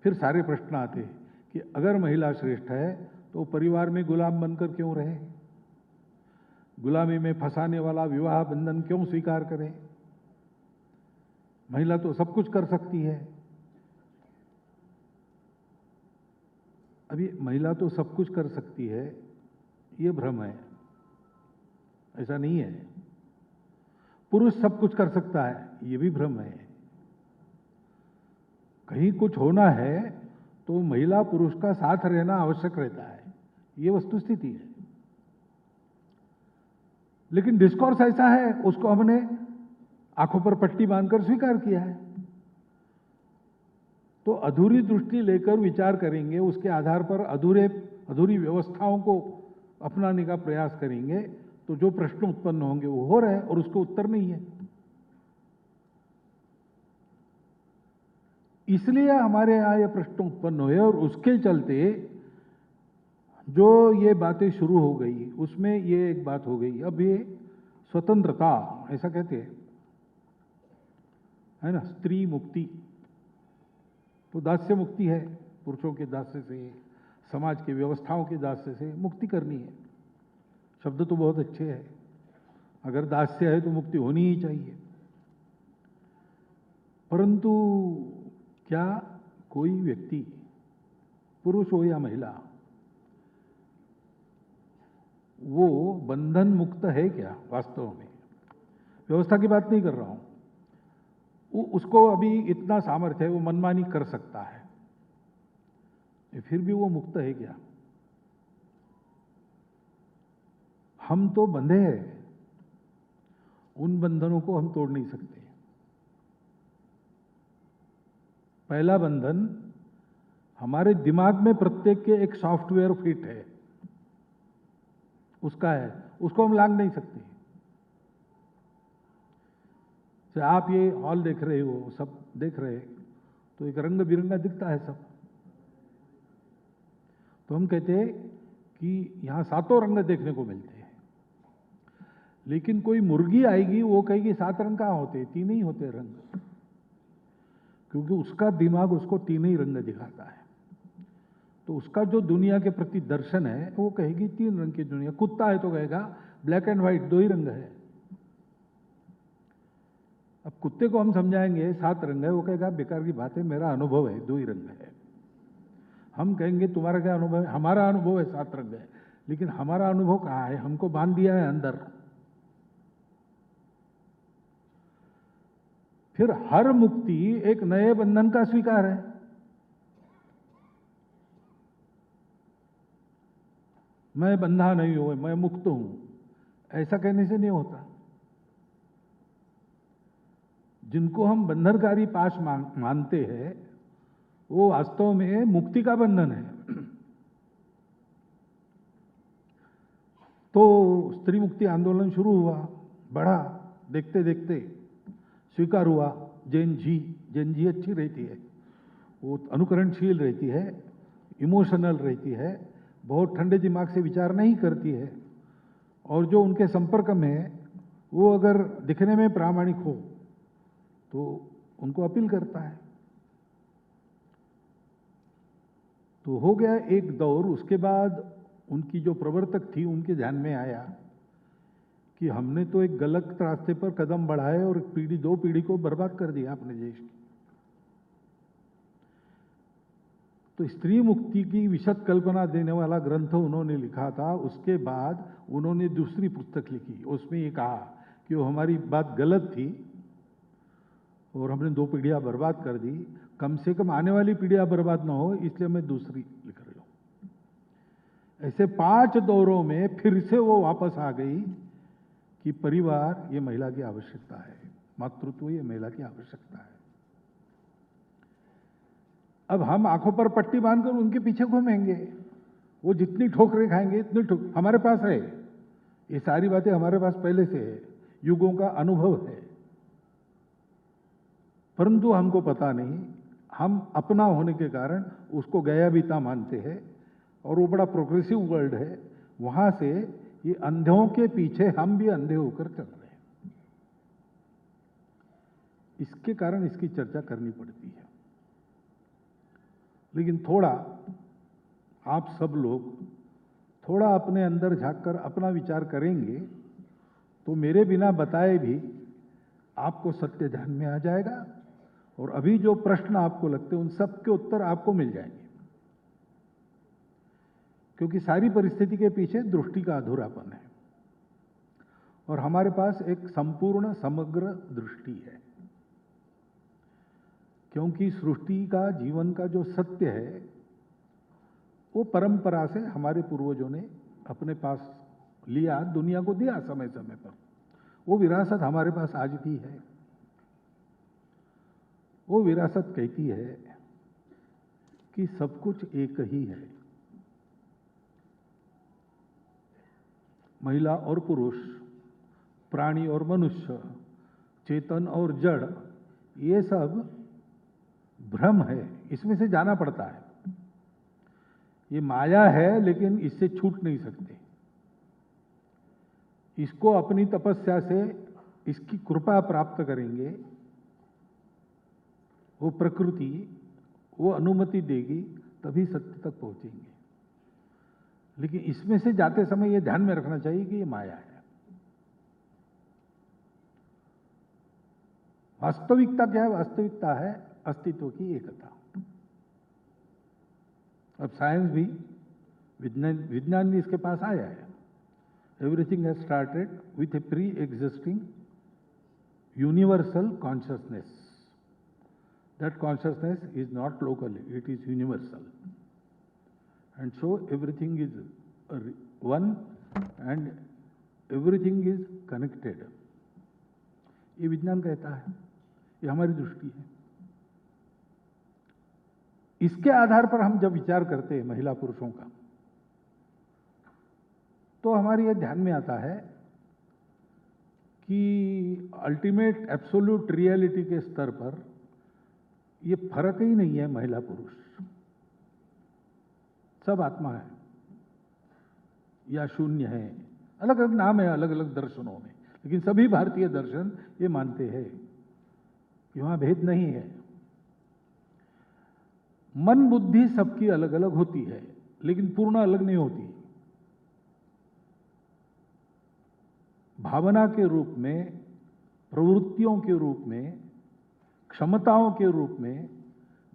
फिर सारे प्रश्न आते हैं कि अगर महिला श्रेष्ठ है तो परिवार में गुलाम बनकर क्यों रहे, गुलामी में फंसाने वाला विवाह बंधन क्यों स्वीकार करें? महिला तो सब कुछ कर सकती है। अभी महिला तो सब कुछ कर सकती है, ये भ्रम है, ऐसा नहीं है। पुरुष सब कुछ कर सकता है, ये भी भ्रम है। कहीं कुछ होना है तो महिला पुरुष का साथ रहना आवश्यक रहता है, ये वस्तुस्थिति है। लेकिन डिस्कोर्स ऐसा है, उसको हमने आंखों पर पट्टी बांधकर स्वीकार किया है। तो अधूरी दृष्टि लेकर विचार करेंगे, उसके आधार पर अधूरी व्यवस्थाओं को अपनाने का प्रयास करेंगे, तो जो प्रश्न उत्पन्न होंगे वो हो रहे हैं और उसको उत्तर नहीं है। इसलिए हमारे यहां ये प्रश्न उत्पन्न हुए और उसके चलते जो ये बातें शुरू हो गई उसमें ये एक बात हो गई, अब ये स्वतंत्रता ऐसा कहते हैं, है ना, स्त्री मुक्ति, तो दास्य मुक्ति है, पुरुषों के दास्य से, समाज की व्यवस्थाओं के दास्य से मुक्ति करनी है। शब्द तो बहुत अच्छे हैं, अगर दास्य है तो मुक्ति होनी ही चाहिए। परंतु क्या कोई व्यक्ति, पुरुष हो या महिला, वो बंधन मुक्त है क्या वास्तव में? व्यवस्था की बात नहीं कर रहा हूं, उसको अभी इतना सामर्थ्य है, वो मनमानी कर सकता है, फिर भी वो मुक्त है क्या? हम तो बंधे हैं, उन बंधनों को हम तोड़ नहीं सकते। पहला बंधन हमारे दिमाग में प्रत्येक के एक सॉफ्टवेयर फिट है, उसका है, उसको हम लांघ नहीं सकते। तो आप ये हॉल देख रहे हो, सब देख रहे, तो एक रंग बिरंगा दिखता है सब, तो हम कहते हैं कि यहां सातों रंग देखने को मिलते हैं। लेकिन कोई मुर्गी आएगी, वो कहेगी 7 रंग कहां होते, 3 ही होते रंग, क्योंकि उसका दिमाग उसको 3 ही रंग दिखाता है। तो उसका जो दुनिया के प्रति दर्शन है, वो कहेगी 3 रंग की दुनिया। कुत्ता है तो कहेगा ब्लैक एंड व्हाइट 2 ही रंग है। अब कुत्ते को हम समझाएंगे 7 रंग है, वो कहेगा बेकार की बात है, मेरा अनुभव है 2 ही रंग है। हम कहेंगे तुम्हारा क्या अनुभव है? हमारा अनुभव है 7 रंग है, लेकिन हमारा अनुभव कहाँ है? हमको बांध दिया है अंदर। फिर हर मुक्ति एक नए बंधन का स्वीकार है। मैं बंधा नहीं हूं, मैं मुक्त हूं, ऐसा कहने से नहीं होता। जिनको हम बंधनकारी पाश मानते हैं, वो वास्तव में मुक्ति का बंधन है। तो स्त्री मुक्ति आंदोलन शुरू हुआ, बढ़ा, देखते देखते स्वीकार हुआ। जैन जी अच्छी रहती है, वो अनुकरणशील रहती है, इमोशनल रहती है, बहुत ठंडे दिमाग से विचार नहीं करती है, और जो उनके संपर्क में है वो अगर दिखने में प्रामाणिक हो तो उनको अपील करता है। तो हो गया एक दौर। उसके बाद उनकी जो प्रवर्तक थी, उनके ध्यान में आया कि हमने तो एक गलत रास्ते पर कदम बढ़ाए और पीढ़ी 2 पीढ़ी को बर्बाद कर दिया अपने देश की। तो स्त्री मुक्ति की विशद कल्पना देने वाला ग्रंथ उन्होंने लिखा था। उसके बाद उन्होंने दूसरी पुस्तक लिखी, उसमें ये कहा कि वो हमारी बात गलत थी और हमने 2 पीढ़ियां बर्बाद कर दी, कम से कम आने वाली पीढ़ियां बर्बाद ना हो, इसलिए मैं दूसरी लिख रही हूं। ऐसे 5 दौरों में फिर से वो वापस आ गई कि परिवार ये महिला की आवश्यकता है, मातृत्व ये महिला की आवश्यकता है। अब हम आंखों पर पट्टी बांधकर उनके पीछे घूमेंगे, वो जितनी ठोकरें खाएंगे इतनी हमारे पास है, ये सारी बातें हमारे पास पहले से है, युगों का अनुभव है, परंतु हमको पता नहीं। हम अपना होने के कारण उसको गया बीता मानते हैं, और वो बड़ा प्रोग्रेसिव वर्ल्ड है, वहां से ये अंधों के पीछे हम भी अंधे होकर चल रहे हैं। इसके कारण इसकी चर्चा करनी पड़ती है। लेकिन थोड़ा आप सब लोग थोड़ा अपने अंदर झांककर अपना विचार करेंगे तो मेरे बिना बताए भी आपको सत्य ध्यान में आ जाएगा, और अभी जो प्रश्न आपको लगते हैं उन सब के उत्तर आपको मिल जाएंगे। क्योंकि सारी परिस्थिति के पीछे दृष्टि का अधूरापन है, और हमारे पास एक संपूर्ण समग्र दृष्टि है। क्योंकि सृष्टि का, जीवन का जो सत्य है, वो परंपरा से हमारे पूर्वजों ने अपने पास लिया, दुनिया को दिया समय समय पर। वो विरासत हमारे पास आज भी है। वो विरासत कहती है कि सब कुछ एक ही है। महिला और पुरुष, प्राणी और मनुष्य, चेतन और जड़, ये सब भ्रम है, इसमें से जाना पड़ता है। ये माया है, लेकिन इससे छूट नहीं सकते। इसको अपनी तपस्या से इसकी कृपा प्राप्त करेंगे, वो प्रकृति वो अनुमति देगी, तभी सत्य तक पहुंचेंगे। लेकिन इसमें से जाते समय ये ध्यान में रखना चाहिए कि ये माया है। वास्तविकता क्या है? वास्तविकता है अस्तित्व की एकता। अब साइंस भी, विज्ञान भी इसके पास आया है। Everything has started with A pre existing universal consciousness. That consciousness is not local, it is universal. And so everything is one and everything is connected. ये विज्ञान कहता है, ये हमारी दृष्टि है। इसके आधार पर हम जब विचार करते हैं महिला पुरुषों का, तो हमारे ये ध्यान में आता है कि अल्टीमेट एब्सोल्यूट रियलिटी के स्तर पर ये फर्क ही नहीं है महिला पुरुष, सब आत्मा है या शून्य है। अलग अलग नाम है अलग अलग दर्शनों में, लेकिन सभी भारतीय दर्शन ये मानते हैं कि वहां भेद नहीं है। मन बुद्धि सबकी अलग अलग होती है, लेकिन पूर्ण अलग नहीं होती। भावना के रूप में, प्रवृत्तियों के रूप में, क्षमताओं के रूप में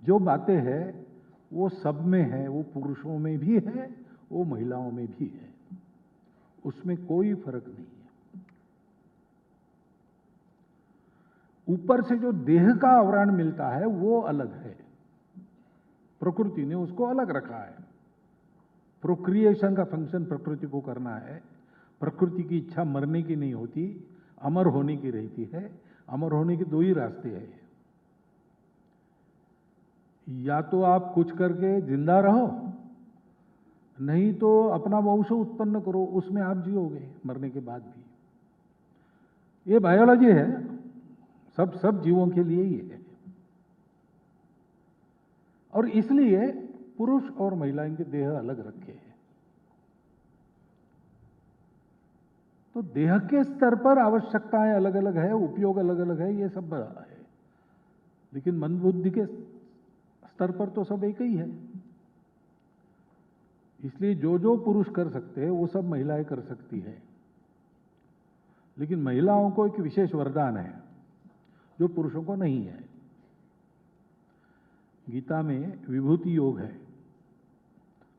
जो बातें हैं वो सब में है, वो पुरुषों में भी है, वो महिलाओं में भी है, उसमें कोई फर्क नहीं है। ऊपर से जो देह का आवरण मिलता है वो अलग है, प्रकृति ने उसको अलग रखा है। प्रोक्रिएशन का फंक्शन प्रकृति को करना है। प्रकृति की इच्छा मरने की नहीं होती, अमर होने की रहती है। अमर होने के दो ही रास्ते हैं, या तो आप कुछ करके जिंदा रहो, नहीं तो अपना वंश उत्पन्न करो, उसमें आप जियोगे मरने के बाद भी। ये बायोलॉजी है, सब जीवों के लिए ही है। और इसलिए पुरुष और महिला इनके देह अलग रखे हैं। तो देह के स्तर पर आवश्यकताएं अलग अलग है, उपयोग अलग अलग है, ये सब बड़ा है। लेकिन मन बुद्धि के स्तर पर तो सब एक ही है। इसलिए जो जो पुरुष कर सकते हैं वो सब महिलाएं कर सकती है। लेकिन महिलाओं को एक विशेष वरदान है जो पुरुषों को नहीं है। गीता में विभूति योग है।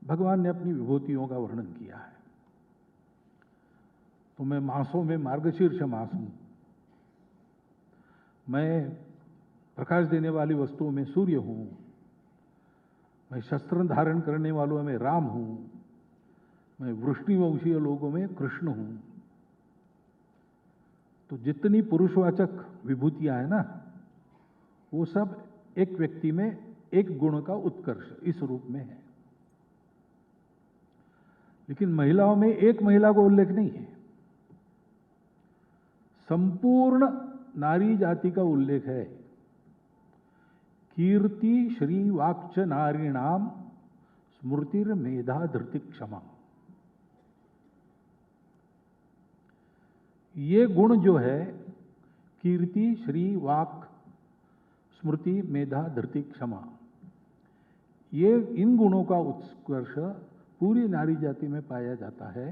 भगवान ने अपनी विभूतियों का वर्णन किया है। तो मैं मासों में मार्गशीर्ष मास हूं, मैं प्रकाश देने वाली वस्तुओं में सूर्य हूं, मैं शस्त्र धारण करने वालों में राम हूं, मैं वृष्णिवंशीय लोगों में कृष्ण हूं। तो जितनी पुरुषवाचक विभूतियां हैं ना, वो सब एक व्यक्ति में एक गुण का उत्कर्ष इस रूप में है। लेकिन महिलाओं में एक महिला को उल्लेख नहीं है, संपूर्ण नारी जाति का उल्लेख है। कीर्ति श्री वाक्च नारीणाम स्मृतिर मेधा धृति क्षमा। ये गुण जो है, कीर्ति श्री वाक स्मृति मेधा धृति क्षमा, ये इन गुणों का उत्कर्ष पूरी नारी जाति में पाया जाता है।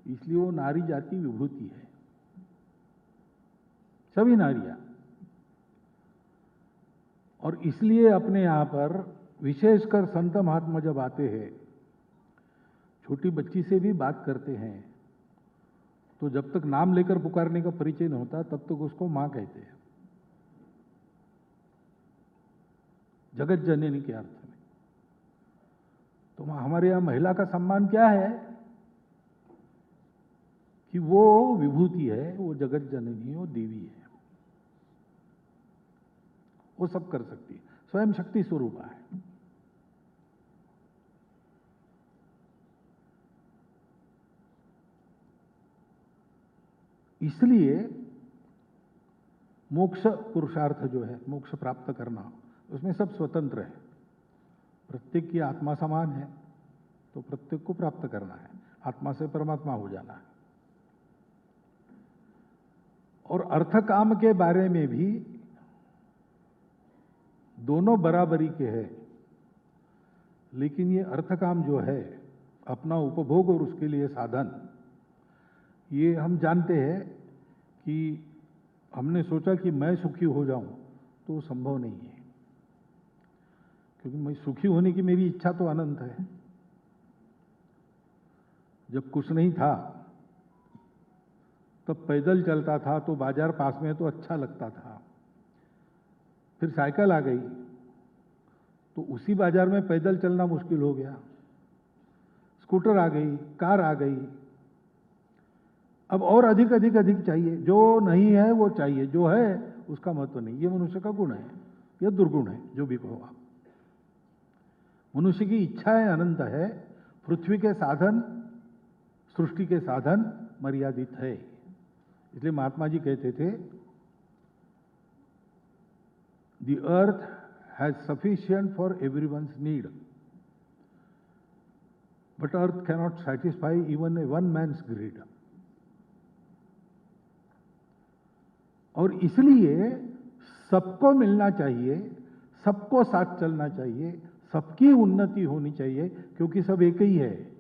इसलिए वो नारी जाति विभूति है, सभी नारियां। और इसलिए अपने यहां पर विशेषकर संत महात्मा जब आते हैं, छोटी बच्ची से भी बात करते हैं, तो जब तक नाम लेकर पुकारने का परिचय नहीं होता तब तक उसको मां कहते हैं, जगत जननी के अर्थ में। तो हमारे यहां महिला का सम्मान क्या है कि वो विभूति है, वो जगत जननी, वो देवी है, वो सब कर सकती है, स्वयं शक्ति स्वरूपा है। इसलिए मोक्ष पुरुषार्थ जो है, मोक्ष प्राप्त करना, उसमें सब स्वतंत्र है। प्रत्येक की आत्मा समान है, तो प्रत्येक को प्राप्त करना है, आत्मा से परमात्मा हो जाना है। और अर्थ काम के बारे में भी दोनों बराबरी के हैं, लेकिन ये अर्थ काम जो है अपना उपभोग और उसके लिए साधन, ये हम जानते हैं कि हमने सोचा कि मैं सुखी हो जाऊं तो वो संभव नहीं है, क्योंकि मैं सुखी होने की मेरी इच्छा तो अनंत है। जब कुछ नहीं था तब पैदल चलता था तो बाजार पास में तो अच्छा लगता था, फिर साइकिल आ गई तो उसी बाजार में पैदल चलना मुश्किल हो गया, स्कूटर आ गई, कार आ गई, अब और अधिक अधिक अधिक चाहिए, जो नहीं है वो चाहिए, जो है उसका महत्व नहीं। ये मनुष्य का गुण है या दुर्गुण है, जो भी कहो आप। मनुष्य की इच्छाएं अनंत है, पृथ्वी के साधन, सृष्टि के साधन मर्यादित है। इसलिए महात्मा जी कहते थे, the earth has sufficient for everyone's need, but earth cannot satisfy even a one man's greed. और इसलिए सबको मिलना चाहिए, सबको साथ चलना चाहिए, सबकी उन्नति होनी चाहिए, क्योंकि सब एक ही है,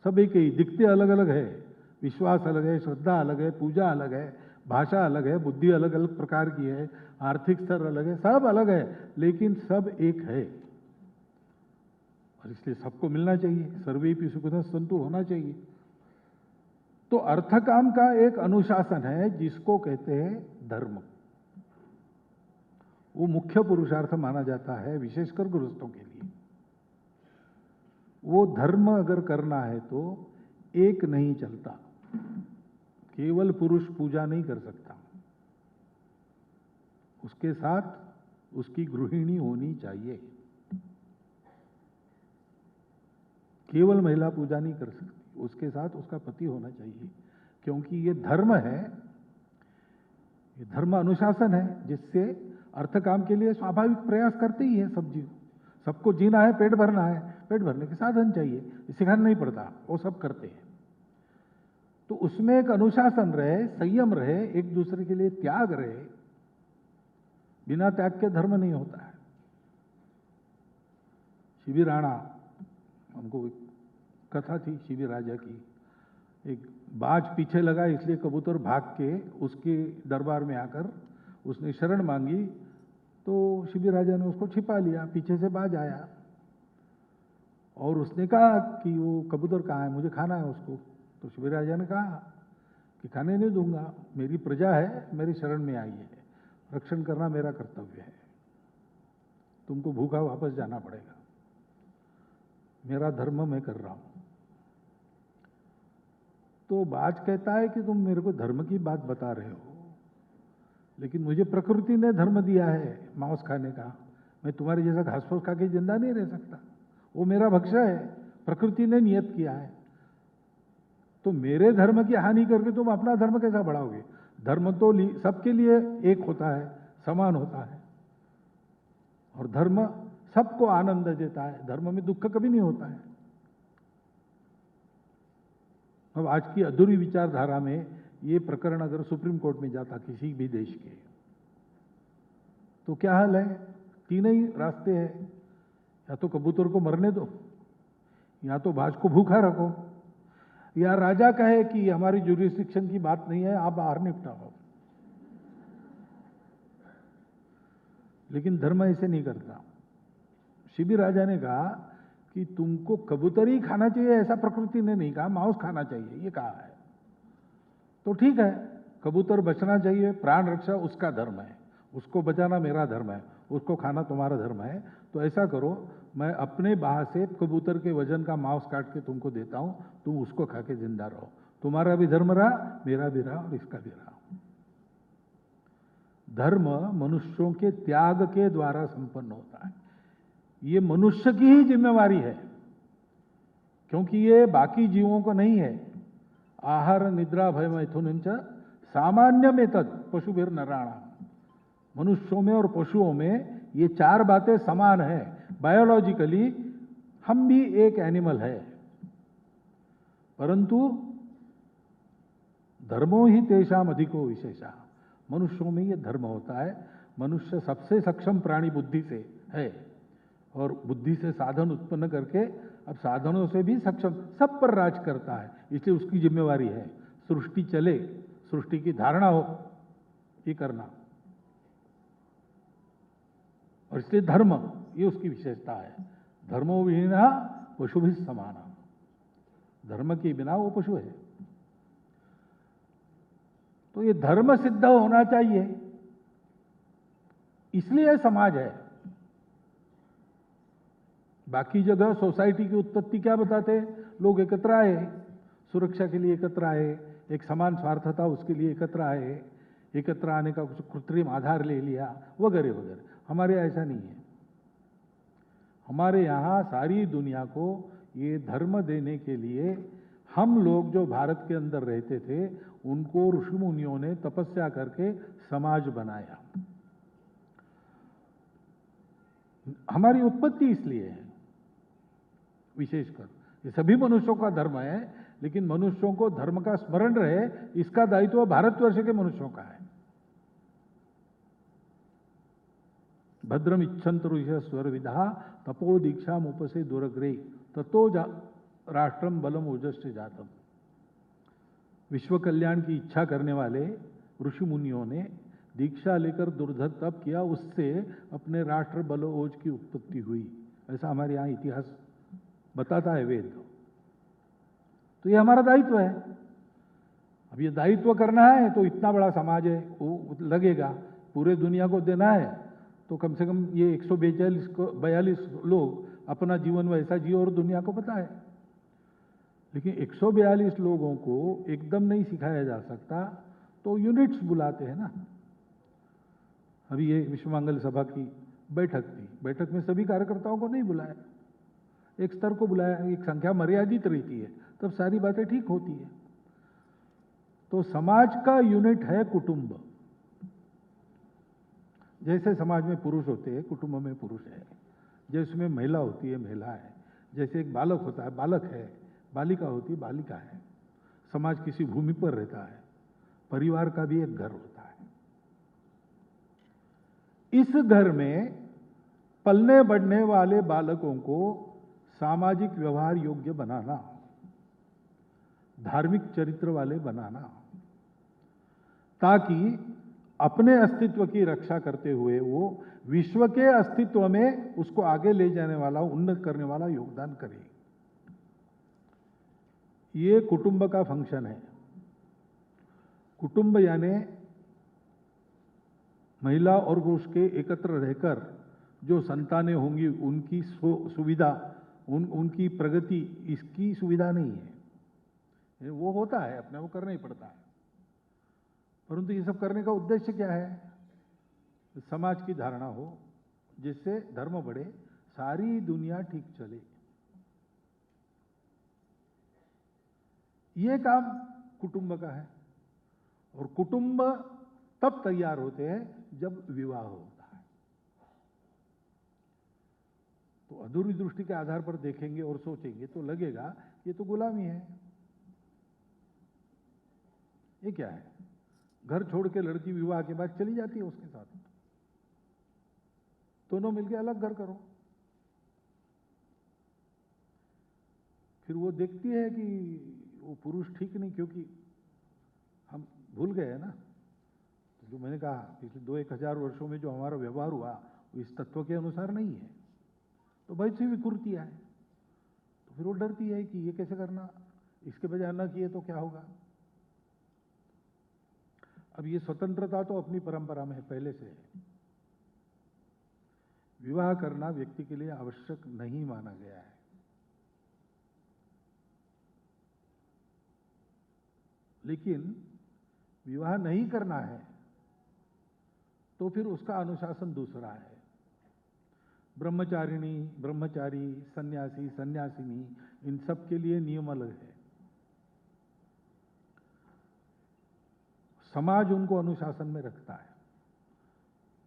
सब एक ही, दिखते अलग अलग है, विश्वास अलग है, श्रद्धा अलग है, पूजा अलग है, भाषा अलग है, बुद्धि अलग अलग प्रकार की है, आर्थिक स्तर अलग है, सब अलग है, लेकिन सब एक है। और इसलिए सबको मिलना चाहिए, सर्वेपि सुखिनः सन्तु होना चाहिए। तो अर्थ काम का एक अनुशासन है जिसको कहते हैं धर्म। वो मुख्य पुरुषार्थ माना जाता है, विशेषकर गृहस्थों के लिए। वो धर्म अगर करना है तो एक नहीं चलता, केवल पुरुष पूजा नहीं कर सकता, उसके साथ उसकी गृहिणी होनी चाहिए। केवल महिला पूजा नहीं कर सकती, उसके साथ उसका पति होना चाहिए, क्योंकि ये धर्म है, ये धर्म अनुशासन है, जिससे अर्थ काम के लिए स्वाभाविक प्रयास करते ही है सब जीव। सबको जीना है, पेट भरना है, पेट भरने के साधन चाहिए, सिखाना नहीं पड़ता, वो सब करते हैं। तो उसमें एक अनुशासन रहे, संयम रहे, एक दूसरे के लिए त्याग रहे। बिना त्याग के धर्म नहीं होता है। शिबी राणा, हमको एक कथा थी शिबी राजा की, एक बाज पीछे लगा, इसलिए कबूतर भाग के उसके दरबार में आकर उसने शरण मांगी, तो शिबी राजा ने उसको छिपा लिया, पीछे से बाज आया और उसने कहा कि वो कबूतर कहाँ है, मुझे खाना है उसको। तो शिबी राजा ने कहा कि खाने नहीं दूंगा, मेरी प्रजा है, मेरी शरण में आई है, रक्षण करना मेरा कर्तव्य है, तुमको भूखा वापस जाना पड़ेगा, मेरा धर्म मैं कर रहा हूं। तो बाज कहता है कि तुम मेरे को धर्म की बात बता रहे हो, लेकिन मुझे प्रकृति ने धर्म दिया है मांस खाने का, मैं तुम्हारे जैसा घास फूस खा के जिंदा नहीं रह सकता, वो मेरा भक्ष्य है, प्रकृति ने नियत किया है। तो मेरे धर्म की हानि करके तुम अपना धर्म कैसा बढ़ाओगे? धर्म तो सबके लिए एक होता है, समान होता है, और धर्म सबको आनंद देता है, धर्म में दुख कभी नहीं होता है। अब आज की अधूरी विचारधारा में ये प्रकरण अगर सुप्रीम कोर्ट में जाता किसी भी देश के, तो क्या हाल है? तीन ही रास्ते हैं, या तो कबूतर को मरने दो, या तो बाज को भूखा रखो, या राजा कहे कि हमारी ज्यूरिसडिक्शन की बात नहीं है, आप बाहर निपटाओ। लेकिन धर्म ऐसे नहीं करता। शिबी राजा ने कहा कि तुमको कबूतर ही खाना चाहिए, ऐसा प्रकृति ने नहीं कहा, मांस खाना चाहिए, ये कहा है। तो ठीक है, कबूतर बचना चाहिए, प्राण रक्षा उसका धर्म है, उसको बचाना मेरा धर्म है, उसको खाना तुम्हारा धर्म है। तो ऐसा करो, मैं अपने बाह से कबूतर के वजन का मांस काट के तुमको देता हूं, तुम उसको खा के जिंदा रहो, तुम्हारा भी धर्म रहा, मेरा भी रहा, और इसका भी रहा। धर्म मनुष्यों के त्याग के द्वारा संपन्न होता है, ये मनुष्य की ही जिम्मेवारी है, क्योंकि ये बाकी जीवों को नहीं है। आहार निद्रा भय मैथुन सामान्य में तद पशुभिर नराणाम, मनुष्यों में और पशुओं में ये चार बातें समान है। बायोलॉजिकली हम भी एक एनिमल है, परंतु धर्मो ही तेषाम अधिको विशेषा। मनुष्यों में ये धर्म होता है। मनुष्य सबसे सक्षम प्राणी बुद्धि से है और बुद्धि से साधन उत्पन्न करके अब साधनों से भी सक्षम सब पर राज करता है, इसलिए उसकी जिम्मेवारी है सृष्टि चले, सृष्टि की धारणा हो, ये करना। और इसलिए धर्म ये उसकी विशेषता है। धर्मो विहीना पशु भी समाना, धर्म के बिना वो पशु है। तो ये धर्म सिद्ध होना चाहिए, इसलिए समाज है। बाकी जगह सोसाइटी की उत्पत्ति क्या बताते हैं? लोग एकत्र आए, सुरक्षा के लिए एकत्र आए, एक समान स्वार्थ था उसके लिए एकत्र आए, एकत्र आने का कुछ कृत्रिम आधार ले लिया वगैरह वगैरह। हमारे यहाँ ऐसा नहीं है। हमारे यहाँ सारी दुनिया को ये धर्म देने के लिए हम लोग जो भारत के अंदर रहते थे उनको ऋषि मुनियों ने तपस्या करके समाज बनाया। हमारी उत्पत्ति इसलिए है विशेषकर। ये सभी मनुष्यों का धर्म है, लेकिन मनुष्यों को धर्म का स्मरण रहे इसका दायित्व भारतवर्ष के मनुष्यों का है। भद्रम इच्छन्त ऋषय स्वर विधा तपो दीक्षा उपसे दुरग्रे ततो राष्ट्रम बलम ओजस्व जातम। विश्व कल्याण की इच्छा करने वाले ऋषि मुनियों ने दीक्षा लेकर दुर्धर तप किया, उससे अपने राष्ट्र बल ओज की उत्पत्ति हुई। ऐसा हमारे यहाँ इतिहास बताता है वेद। तो ये हमारा दायित्व है। अब ये दायित्व करना है तो इतना बड़ा समाज है, वो लगेगा पूरे दुनिया को देना है तो कम से कम ये 142 लोग अपना जीवन वैसा जिए और दुनिया को पता है। लेकिन 142 लोगों को एकदम नहीं सिखाया जा सकता, तो यूनिट्स बुलाते हैं ना। अभी ये विश्व मंगल सभा की बैठक थी, बैठक में सभी कार्यकर्ताओं को नहीं बुलाया, एक स्तर को बुलाया, एक संख्या मर्यादित रहती है, तब सारी बातें ठीक होती है। तो समाज का यूनिट है कुटुंब। जैसे समाज में पुरुष होते हैं, कुटुंब में पुरुष है। जैसे में महिला होती है, महिला है। जैसे एक बालक होता है, बालक है। बालिका होती है, बालिका है। समाज किसी भूमि पर रहता है, परिवार का भी एक घर होता है। इस घर में पलने बढ़ने वाले बालकों को सामाजिक व्यवहार योग्य बनाना, धार्मिक चरित्र वाले बनाना, ताकि अपने अस्तित्व की रक्षा करते हुए वो विश्व के अस्तित्व में उसको आगे ले जाने वाला, उन्नत करने वाला योगदान करे। ये कुटुंब का फंक्शन है। कुटुंब यानी महिला और पुरुष के एकत्र रहकर जो संतानें होंगी उनकी सुविधा, उनकी प्रगति, इसकी सुविधा नहीं है। वो होता है, अपने वो करना ही पड़ता है। परंतु ये सब करने का उद्देश्य क्या है? समाज की धारणा हो जिससे धर्म बढ़े, सारी दुनिया ठीक चले। ये काम कुटुंब का है। और कुटुंब तब तैयार होते हैं जब विवाह होता है। तो अधूरी दृष्टि के आधार पर देखेंगे और सोचेंगे तो लगेगा ये तो गुलामी है। ये क्या है? घर छोड़ के लड़की विवाह के बाद चली जाती है उसके साथ, दोनों मिलकर अलग घर करो। फिर वो देखती है कि वो पुरुष ठीक नहीं, क्योंकि हम भूल गए ना, तो जो मैंने कहा पिछले 2-1000 वर्षों में जो हमारा व्यवहार हुआ वो इस तत्व के अनुसार नहीं है। तो बहुत सी विकृतियां है। तो फिर वो डरती है कि ये कैसे करना, इसके बजाय न किए तो क्या होगा। अब ये स्वतंत्रता तो अपनी परंपरा में पहले से है। विवाह करना व्यक्ति के लिए आवश्यक नहीं माना गया है। लेकिन विवाह नहीं करना है तो फिर उसका अनुशासन दूसरा है। ब्रह्मचारिणी, ब्रह्मचारी, सन्यासी, सन्यासिनी, इन सब के लिए नियम अलग है। समाज उनको अनुशासन में रखता है।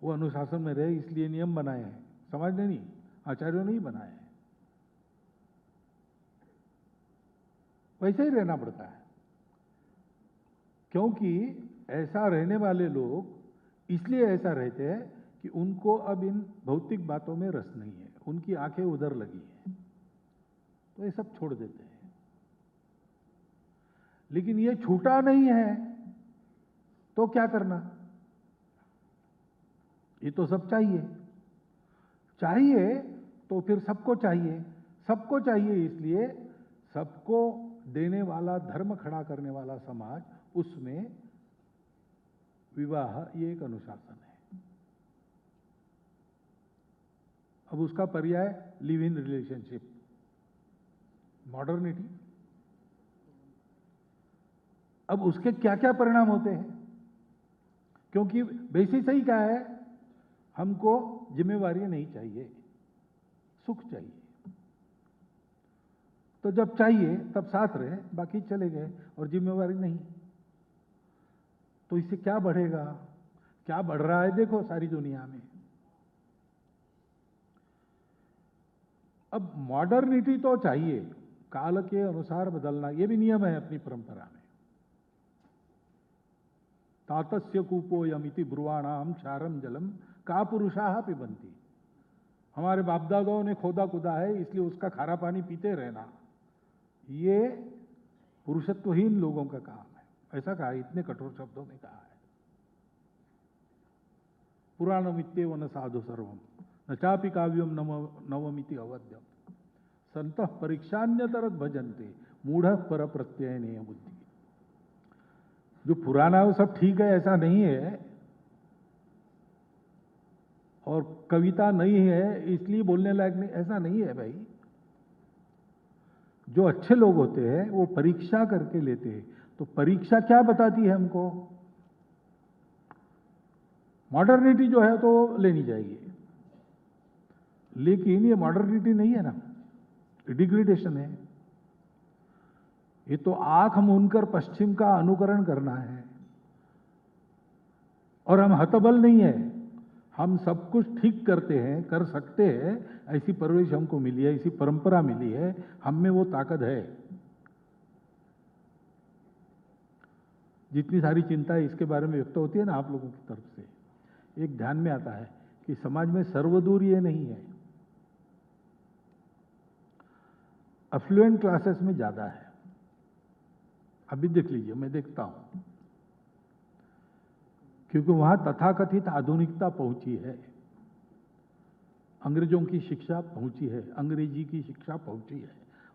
वो अनुशासन में रहे इसलिए नियम बनाए हैं, समाज ने नहीं, आचार्यों ने ही बनाए हैं। वैसे ही रहना पड़ता है, क्योंकि ऐसा रहने वाले लोग इसलिए ऐसा रहते हैं कि उनको अब इन भौतिक बातों में रस नहीं है, उनकी आंखें उधर लगी हैं, तो ये सब छोड़ देते हैं। लेकिन ये छूटा नहीं है तो क्या करना? ये तो सब चाहिए, चाहिए तो फिर सबको चाहिए, सबको चाहिए इसलिए सबको देने वाला, धर्म खड़ा करने वाला समाज, उसमें विवाह ये एक अनुशासन है। अब उसका पर्याय लिव इन रिलेशनशिप, मॉडर्निटी। अब उसके क्या क्या परिणाम होते हैं? क्योंकि बेसिस ही क्या है, हमको जिम्मेवारी नहीं चाहिए, सुख चाहिए। तो जब चाहिए तब साथ रहे, बाकी चले गए, और जिम्मेवारी नहीं, तो इससे क्या बढ़ेगा? क्या बढ़ रहा है देखो सारी दुनिया में। अब मॉडर्निटी तो चाहिए, काल के अनुसार बदलना, ये भी नियम है अपनी परंपरा में। तातस्य कूपो यमिति ब्रुवाणाम क्षारम जलम का पुरुषाः पिबंती। हमारे बाप दादाओं ने खोदा कुदा है, इसलिए उसका खारा पानी पीते रहना, ये पुरुषत्वहीन लोगों का काम है। ऐसा कहा, इतने कठोर शब्दों में कहा है। पुराणमित्येव न साधु सर्वम न चापि काव्यम नवमिति अवध्यम संतः परीक्षान्यतरत भजन्ते मूढ़ पर प्रत्ययनेय बुद्धि। जो पुराना है वो सब ठीक है ऐसा नहीं है, और कविता नहीं है इसलिए बोलने लायक नहीं, ऐसा नहीं है भाई। जो अच्छे लोग होते हैं वो परीक्षा करके लेते हैं। तो परीक्षा क्या बताती है हमको? मॉडर्निटी जो है तो लेनी चाहिए, लेकिन ये मॉडर्निटी नहीं है ना, डिग्रेडेशन है। ये तो आंख मूंदकर पश्चिम का अनुकरण करना है, और हम हतबल नहीं है, हम सब कुछ ठीक करते हैं, कर सकते हैं, ऐसी परवरिश हमको मिली है, ऐसी परंपरा मिली है, हम में वो ताकत है। जितनी सारी चिंता इसके बारे में व्यक्त होती है ना आप लोगों की तरफ से, एक ध्यान में आता है कि समाज में सर्वदूर ये नहीं है, अफ्लुएंट क्लासेस में ज्यादा है। अभी देख लीजिए, मैं देखता हूं, क्योंकि वहां तथाकथित आधुनिकता पहुंची है, अंग्रेजों की शिक्षा पहुंची है, अंग्रेजी की शिक्षा पहुंची है,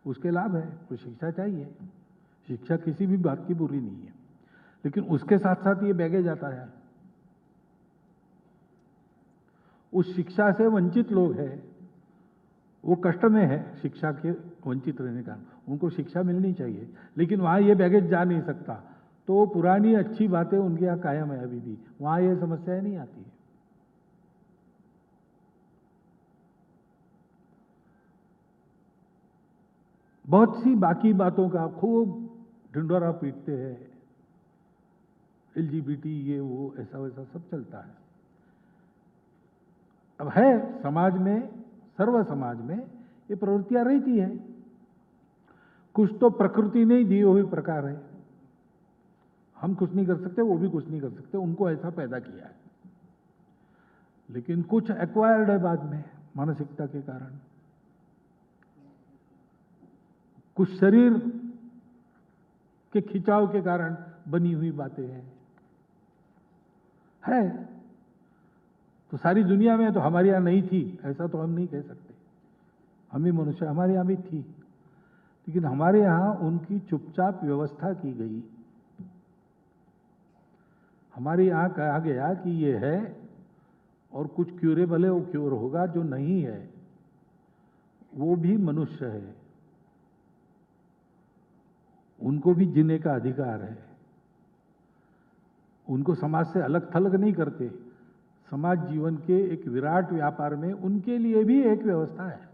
उसके लाभ है। तो शिक्षा चाहिए, शिक्षा किसी भी बात की बुरी नहीं है, लेकिन उसके साथ साथ ये बैगेज आता है। उस शिक्षा से वंचित लोग हैं, वो कष्ट में है शिक्षा के वंचित रहने का, उनको शिक्षा मिलनी चाहिए, लेकिन वहां ये बैगेज जा नहीं सकता, तो पुरानी अच्छी बातें उनके यहाँ कायम है अभी भी, वहां ये समस्याएं नहीं आती है। बहुत सी बाकी बातों का खूब ढिंढोरा पीटते हैं, LGBT ये वो ऐसा वैसा सब चलता है। अब है समाज में, सर्व समाज में ये प्रवृत्तियां रहती है। कुछ तो प्रकृति ने ही दिए हुए प्रकार है, हम कुछ नहीं कर सकते, वो भी कुछ नहीं कर सकते, उनको ऐसा पैदा किया है। लेकिन कुछ एक्वायर्ड है बाद में मानसिकता के कारण, कुछ शरीर के खिंचाव के कारण बनी हुई बातें हैं। है तो सारी दुनिया में, तो हमारे यहां नहीं थी ऐसा तो हम नहीं कह सकते, हम ही मनुष्य, हमारे यहां भी थी, लेकिन हमारे यहां उनकी चुपचाप व्यवस्था की गई। हमारे यहां कहा गया कि ये है और कुछ क्यूरेबल है, वो क्योर होगा, जो नहीं है वो भी मनुष्य है, उनको भी जीने का अधिकार है। उनको समाज से अलग थलग नहीं करते, समाज जीवन के एक विराट व्यापार में उनके लिए भी एक व्यवस्था है।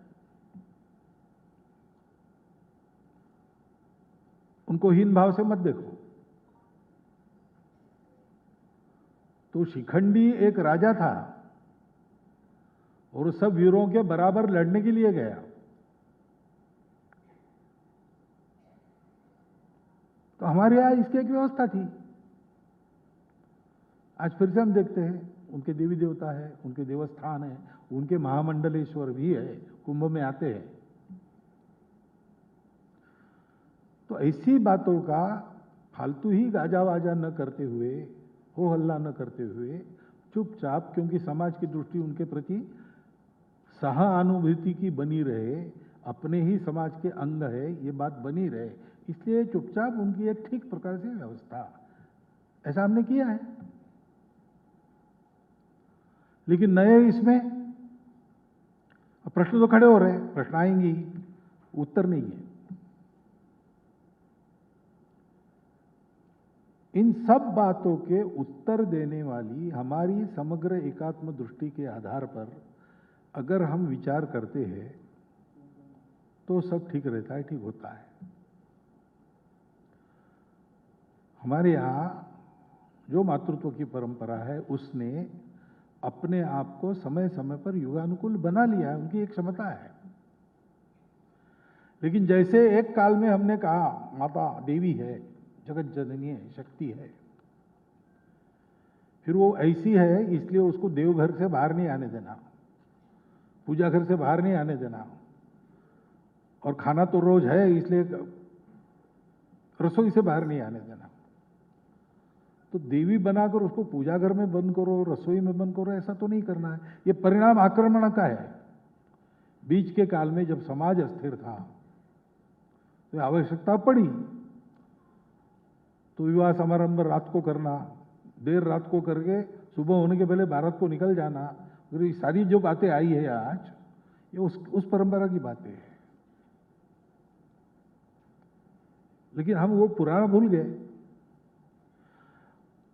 उनको हीन भाव से मत देखो। तो शिखंडी एक राजा था और सब वीरों के बराबर लड़ने के लिए गया, तो हमारे यहाँ इसकी एक व्यवस्था थी। आज फिर से हम देखते हैं, उनके देवी देवता है, उनके देवस्थान है, उनके महामंडलेश्वर भी है, कुंभ में आते हैं। तो ऐसी बातों का फालतू ही गाजा वाजा न करते हुए, हो हल्ला न करते हुए, चुपचाप, क्योंकि समाज की दृष्टि उनके प्रति सहानुभूति की बनी रहे, अपने ही समाज के अंग है, ये बात बनी रहे, इसलिए चुपचाप उनकी एक ठीक प्रकार से व्यवस्था, ऐसा हमने किया है। लेकिन नए इसमें प्रश्न तो खड़े हो रहे हैं, प्रश्न आएंगे ही, उत्तर नहीं है। इन सब बातों के उत्तर देने वाली हमारी समग्र एकात्म दृष्टि के आधार पर अगर हम विचार करते हैं तो सब ठीक रहता है, ठीक होता है। हमारे यहाँ जो मातृत्व की परंपरा है उसने अपने आप को समय समय पर युगानुकूल बना लिया है, उनकी एक क्षमता है। लेकिन जैसे एक काल में हमने कहा माता देवी है, जगत जननी है, शक्ति है, फिर वो ऐसी है इसलिए उसको देवघर से बाहर नहीं आने देना, पूजा घर से बाहर नहीं आने देना, और खाना तो रोज है इसलिए रसोई से बाहर नहीं आने देना। तो देवी बनाकर उसको पूजा घर में बंद करो, रसोई में बंद करो, ऐसा तो नहीं करना है। ये परिणाम आक्रमण का है। बीच के काल में जब समाज अस्थिर था तो आवश्यकता पड़ी तो विवाह समारंभ रात को करना, देर रात को करके सुबह होने के पहले भारत को निकल जाना, ये सारी जो बातें आई है आज, ये उस परंपरा की बातें हैं। लेकिन हम वो पुराना भूल गए,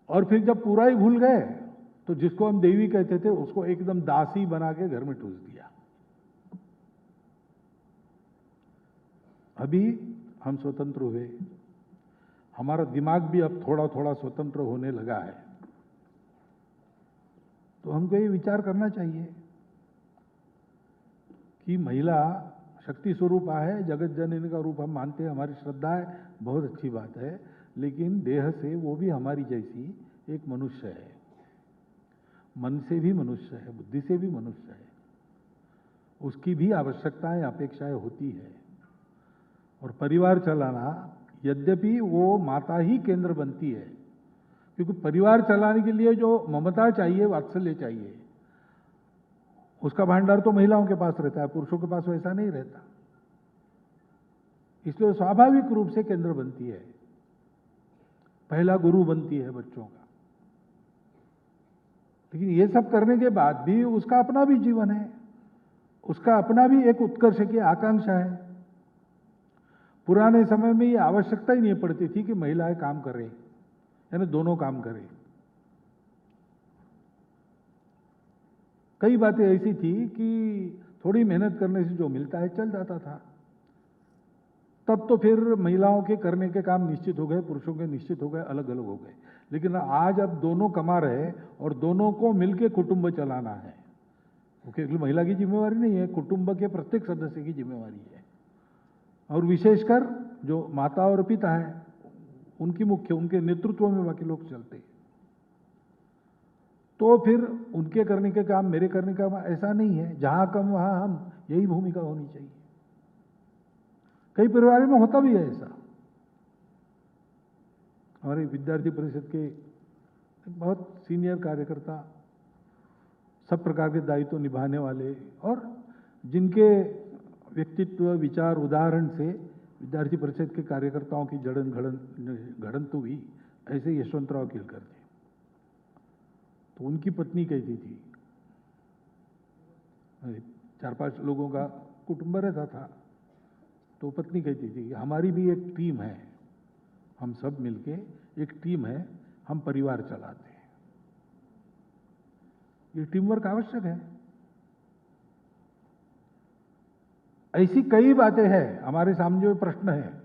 और फिर जब पूरा ही भूल गए तो जिसको हम देवी कहते थे उसको एकदम दासी बना के घर में ठूस दिया। अभी हम स्वतंत्र हुए, हमारा दिमाग भी अब थोड़ा थोड़ा स्वतंत्र होने लगा है, तो हमको ये विचार करना चाहिए कि महिला शक्ति स्वरूप है, जगत जननी का रूप हम मानते हैं, हमारी श्रद्धा है, बहुत अच्छी बात है। लेकिन देह से वो भी हमारी जैसी एक मनुष्य है, मन से भी मनुष्य है, बुद्धि से भी मनुष्य है, उसकी भी आवश्यकताएं अपेक्षाएं होती है। और परिवार चलाना, यद्यपि वो माता ही केंद्र बनती है, क्योंकि परिवार चलाने के लिए जो ममता चाहिए, वात्सल्य चाहिए, उसका भंडार तो महिलाओं के पास रहता है, पुरुषों के पास वैसा नहीं रहता। इसलिए स्वाभाविक रूप से केंद्र बनती है, पहला गुरु बनती है बच्चों का। लेकिन ये सब करने के बाद भी उसका अपना भी जीवन है, उसका अपना भी एक उत्कर्ष की आकांक्षा है। पुराने समय में ये आवश्यकता ही नहीं पड़ती थी कि महिलाएं काम करें, यानी दोनों काम करें। कई बातें ऐसी थी कि थोड़ी मेहनत करने से जो मिलता है चल जाता था। तब तो फिर महिलाओं के करने के काम निश्चित हो गए, पुरुषों के निश्चित हो गए, अलग अलग हो गए। लेकिन आज अब दोनों कमा रहे और दोनों को मिलके कुटुंब चलाना है। क्योंकि महिला की जिम्मेवारी नहीं है, कुटुंब के प्रत्येक सदस्य की जिम्मेवारी है। और विशेषकर जो माता और पिता है उनकी मुख्य, उनके नेतृत्व में बाकी लोग चलते हैं। तो फिर उनके करने के काम, मेरे करने का काम ऐसा नहीं है, जहां कम वहां हम, यही भूमिका होनी चाहिए। कई परिवारों में होता भी है ऐसा। हमारे विद्यार्थी परिषद के एक बहुत सीनियर कार्यकर्ता, सब प्रकार के दायित्व निभाने वाले, और जिनके व्यक्तित्व, विचार, उदाहरण से विद्यार्थी परिषद के कार्यकर्ताओं की घड़न तो हुई, ऐसे यशवंतराव केलकर थे। तो उनकी पत्नी कहती थी, 4-5 लोगों का कुटुंब रहता था, तो पत्नी कहती थी कि हमारी भी एक टीम है, हम सब मिलके एक टीम है, हम परिवार चलाते हैं। ये टीम वर्क आवश्यक है। ऐसी कई बातें हैं हमारे सामने जो प्रश्न है,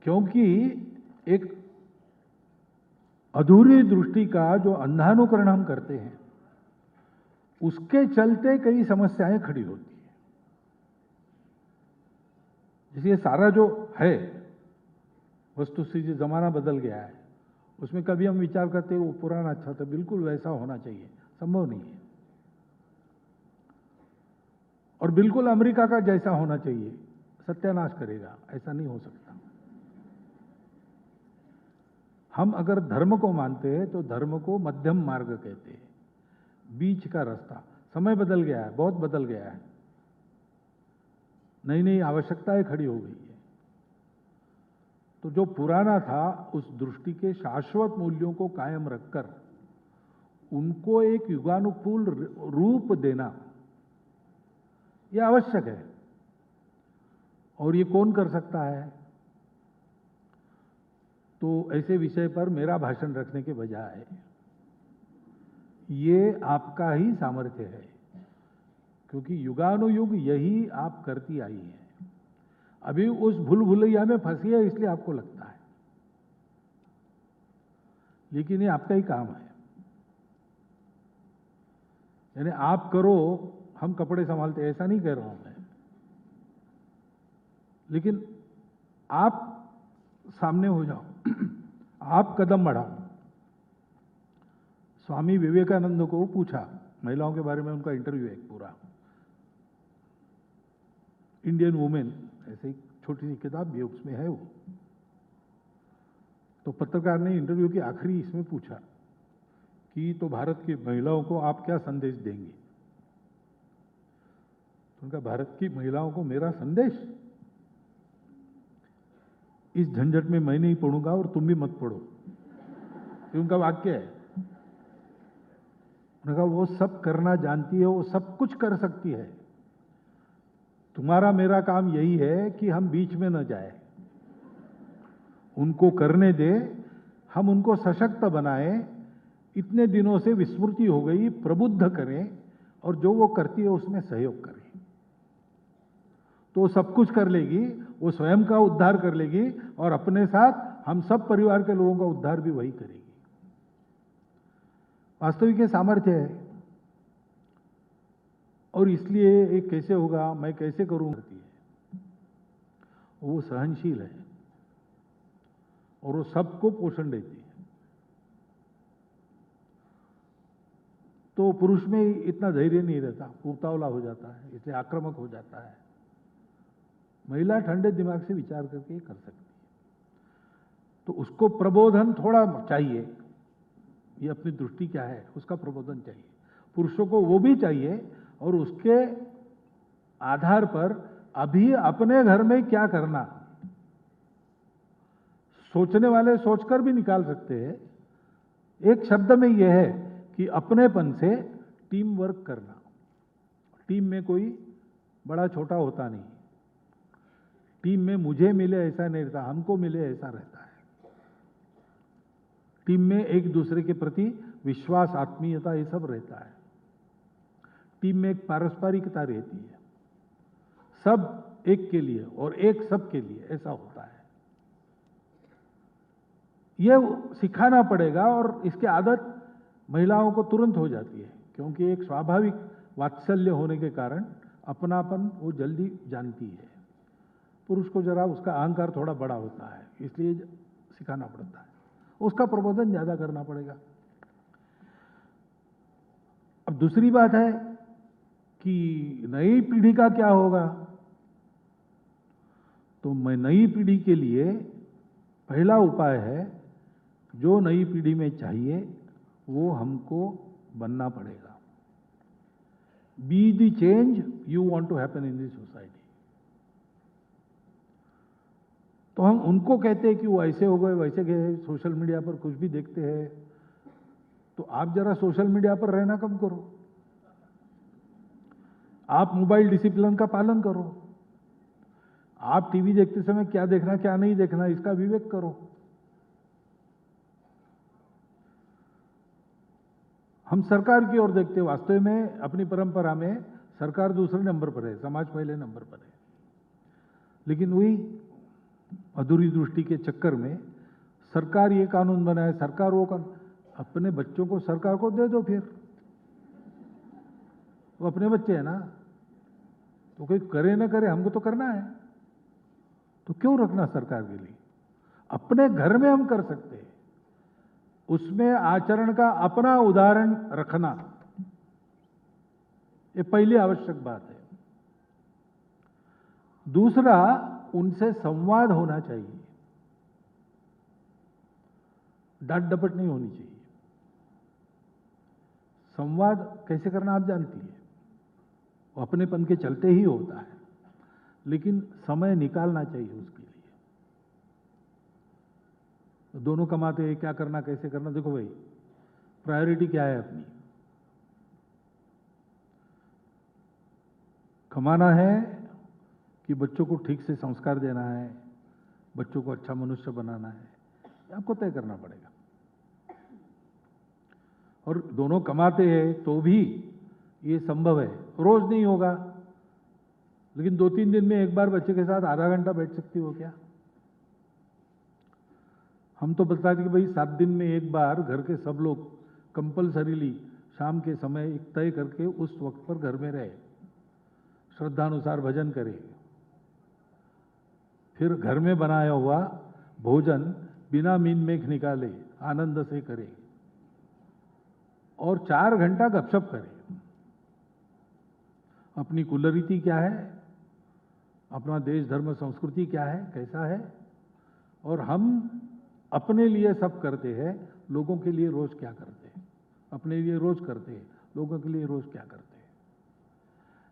क्योंकि एक अधूरी दृष्टि का जो अंधानुकरण हम करते हैं, उसके चलते कई समस्याएं खड़ी होती हैं। जैसे ये सारा जो है वस्तु से जो जमाना बदल गया है उसमें कभी हम विचार करते हैं वो पुराना अच्छा था, बिल्कुल वैसा होना चाहिए, संभव नहीं है। और बिल्कुल अमेरिका का जैसा होना चाहिए, सत्यानाश करेगा, ऐसा नहीं हो सकता। हम अगर धर्म को मानते हैं तो धर्म को मध्यम मार्ग कहते हैं, बीच का रास्ता। समय बदल गया है, बहुत बदल गया है, नई नई आवश्यकताएं खड़ी हो गई है। तो जो पुराना था उस दृष्टि के शाश्वत मूल्यों को कायम रखकर उनको एक युगानुकूल रूप देना यह आवश्यक है। और ये कौन कर सकता है? तो ऐसे विषय पर मेरा भाषण रखने के बजाय ये आपका ही सामर्थ्य है, क्योंकि युगानुयुग यही आप करती आई है। अभी उस भूल भुलैया में फंसी है इसलिए आपको लगता है, लेकिन ये आपका ही काम है। यानी आप करो, हम कपड़े संभालते, ऐसा नहीं कह रहा हूं मैं, लेकिन आप सामने हो जाओ, आप कदम बढ़ाओ। स्वामी विवेकानंद को पूछा, महिलाओं के बारे में उनका इंटरव्यू है एक पूरा, इंडियन वुमेन, ऐसे एक छोटी सी किताब भी उसमें है वो। तो पत्रकार ने इंटरव्यू के आखिरी इसमें पूछा कि तो भारत की महिलाओं को आप क्या संदेश देंगे? तो उनका, भारत की महिलाओं को मेरा संदेश, इस झंझट में मैं नहीं पढ़ूंगा और तुम भी मत पढ़ो, ये उनका वाक्य है। उन्होंने कहा वो सब करना जानती है, वो सब कुछ कर सकती है, तुम्हारा मेरा काम यही है कि हम बीच में न जाए, उनको करने दे, हम उनको सशक्त बनाएं, इतने दिनों से विस्मृति हो गई, प्रबुद्ध करें, और जो वो करती है उसमें सहयोग करें। तो वो सब कुछ कर लेगी, वो स्वयं का उद्धार कर लेगी और अपने साथ हम सब परिवार के लोगों का उद्धार भी वही करेगी। वास्तविक ये सामर्थ्य है। और इसलिए ये कैसे होगा, मैं कैसे करूं, वो सहनशील है और वो सबको पोषण देती है। तो पुरुष में इतना धैर्य नहीं रहता, उतावला हो जाता है, इसलिए आक्रामक हो जाता है। महिला ठंडे दिमाग से विचार करके ये कर सकती है। तो उसको प्रबोधन थोड़ा चाहिए, ये अपनी दृष्टि क्या है उसका प्रबोधन चाहिए। पुरुषों को वो भी चाहिए, और उसके आधार पर अभी अपने घर में क्या करना, सोचने वाले सोचकर भी निकाल सकते हैं। एक शब्द में यह है कि अपनेपन से टीम वर्क करना। टीम में कोई बड़ा छोटा होता नहीं, टीम में मुझे मिले ऐसा नहीं रहता, हमको मिले ऐसा रहता है। टीम में एक दूसरे के प्रति विश्वास, आत्मीयता, ये सब रहता है। टीम में एक पारस्परिकता रहती है, सब एक के लिए और एक सब के लिए, ऐसा होता है। यह सिखाना पड़ेगा, और इसकी आदत महिलाओं को तुरंत हो जाती है, क्योंकि एक स्वाभाविक वात्सल्य होने के कारण अपनापन वो जल्दी जानती है। पुरुष को जरा उसका अहंकार थोड़ा बड़ा होता है, इसलिए सिखाना पड़ता है, उसका प्रबोधन ज्यादा करना पड़ेगा। अब दूसरी बात है कि नई पीढ़ी का क्या होगा। तो मैं नई पीढ़ी के लिए पहला उपाय है, जो नई पीढ़ी में चाहिए वो हमको बनना पड़ेगा। Be the change you want to happen in this society. तो हम उनको कहते हैं कि वो ऐसे हो गए, वैसे गए, सोशल मीडिया पर कुछ भी देखते हैं। तो आप जरा सोशल मीडिया पर रहना कम करो, आप मोबाइल डिसिप्लिन का पालन करो, आप टीवी देखते समय क्या देखना क्या नहीं देखना इसका विवेक करो। हम सरकार की ओर देखते हैं, वास्तव में अपनी परंपरा में सरकार दूसरे नंबर पर है, समाज पहले नंबर पर है। लेकिन वही अधूरी दृष्टि के चक्कर में सरकार ये कानून बनाए, सरकार वो कानून, अपने बच्चों को सरकार को दे दो, फिर वो अपने बच्चे हैं ना, तो कोई करे ना करे हमको तो करना है, तो क्यों रखना सरकार के लिए। अपने घर में हम कर सकते हैं, उसमें आचरण का अपना उदाहरण रखना, ये पहली आवश्यक बात है। दूसरा, उनसे संवाद होना चाहिए, डांट डपट नहीं होनी चाहिए। संवाद कैसे करना आप जानती है, वो अपनेपन के चलते ही होता है, लेकिन समय निकालना चाहिए उसके लिए। तो दोनों कमाते हैं, क्या करना कैसे करना, देखो भाई प्रायोरिटी क्या है अपनी। कमाना है कि बच्चों को ठीक से संस्कार देना है, बच्चों को अच्छा मनुष्य बनाना है, आपको तय करना पड़ेगा। और दोनों कमाते हैं तो भी ये संभव है, रोज नहीं होगा, लेकिन 2-3 दिन में एक बार बच्चे के साथ आधा घंटा बैठ सकती हो क्या? हम तो बताते कि भाई 7 दिन में एक बार घर के सब लोग कंपलसरीली शाम के समय एक तय करके उस वक्त पर घर में रहे, श्रद्धानुसार भजन करें, फिर घर में बनाया हुआ भोजन बिना मीन मेख निकाले आनंद से करें, और 4 घंटा गपशप करें। अपनी कुलरीति क्या है, अपना देश धर्म संस्कृति क्या है, कैसा है, और हम अपने लिए सब करते हैं, लोगों के लिए रोज क्या करते हैं, अपने लिए रोज करते हैं, लोगों के लिए रोज क्या करते हैं।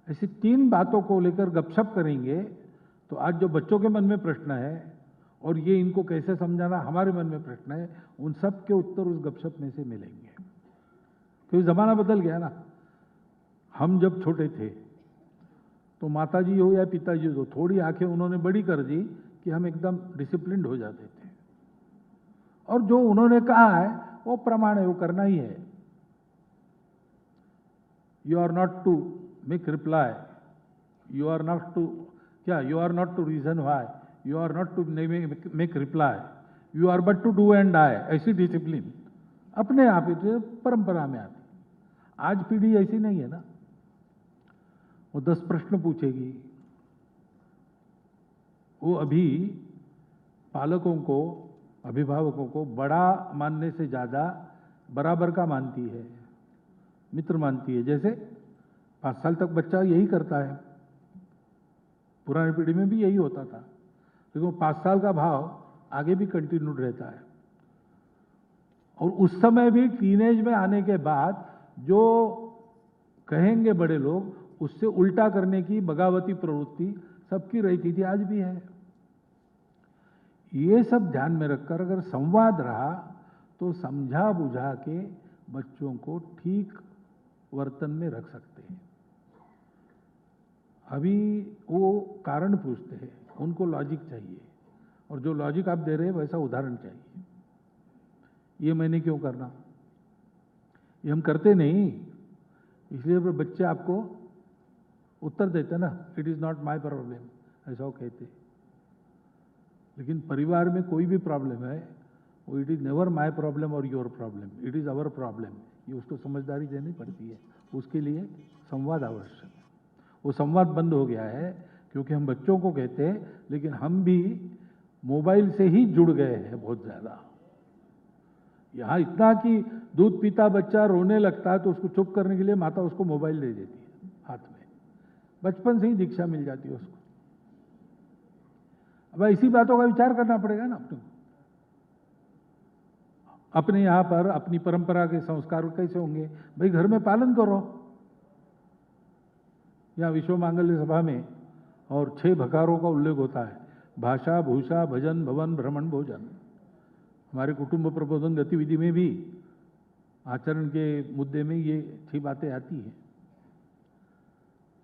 ऐसी 3 बातों को लेकर गपशप करेंगे तो आज जो बच्चों के मन में प्रश्न है और ये इनको कैसे समझाना हमारे मन में प्रश्न है, उन सब के उत्तर उस गपशप में से मिलेंगे। क्योंकि जमाना बदल गया ना। हम जब छोटे थे तो माताजी हो या पिताजी हो, थोड़ी आंखें उन्होंने बड़ी कर दी कि हम एकदम डिसिप्लिन्ड हो जाते थे, और जो उन्होंने कहा है वो प्रमाण है, वो करना ही है। You are not to make reply, you are not to क्या, you are not to reason why, you are not to make reply, you are but to do and die. ऐसी डिसिप्लिन अपने आप ही परंपरा में आती। आज पीढ़ी ऐसी नहीं है ना, वो 10 प्रश्न पूछेगी। वो अभी पालकों को, अभिभावकों को बड़ा मानने से ज्यादा बराबर का मानती है, मित्र मानती है। जैसे 5 साल तक बच्चा यही करता है, पुरानी पीढ़ी में भी यही होता था, लेकिन 5 साल का भाव आगे भी कंटिन्यूड रहता है। और उस समय भी टीनेज में आने के बाद जो कहेंगे बड़े लोग, उससे उल्टा करने की बगावती प्रवृत्ति सबकी रहती थी, आज भी है। ये सब ध्यान में रखकर अगर संवाद रहा तो समझा बुझा के बच्चों को ठीक वर्तन में रख सकते हैं। अभी वो कारण पूछते हैं, उनको लॉजिक चाहिए, और जो लॉजिक आप दे रहे हैं वैसा उदाहरण चाहिए। ये मैंने क्यों करना, ये हम करते नहीं, इसलिए बच्चे आपको उत्तर देते ना, it is not my problem, ऐसा वो कहते। लेकिन परिवार में कोई भी प्रॉब्लम है, वो it is never my problem or your problem, it is our problem. ये उसको समझदारी देनी पड़ती है, उसके लिए संवाद आवश्यक है। वो संवाद बंद हो गया है क्योंकि हम बच्चों को कहते हैं, लेकिन हम भी मोबाइल से ही जुड़ गए हैं बहुत ज्यादा। यहां इतना कि दूध पीता बच्चा रोने लगता है तो उसको चुप करने के लिए माता उसको मोबाइल दे देती है हाथ में, बचपन से ही दीक्षा मिल जाती है उसको। अब इसी बातों का विचार करना पड़ेगा ना अपने को। अपने यहां पर अपनी परंपरा के संस्कार कैसे होंगे, भाई घर में पालन करो। यहाँ विश्व मांगल्य सभा में और 6 भकारों का उल्लेख होता है, भाषा, भूषा, भजन, भवन, भ्रमण, भोजन। हमारे कुटुंब प्रबोधन गतिविधि में भी आचरण के मुद्दे में ये 6 बातें आती हैं।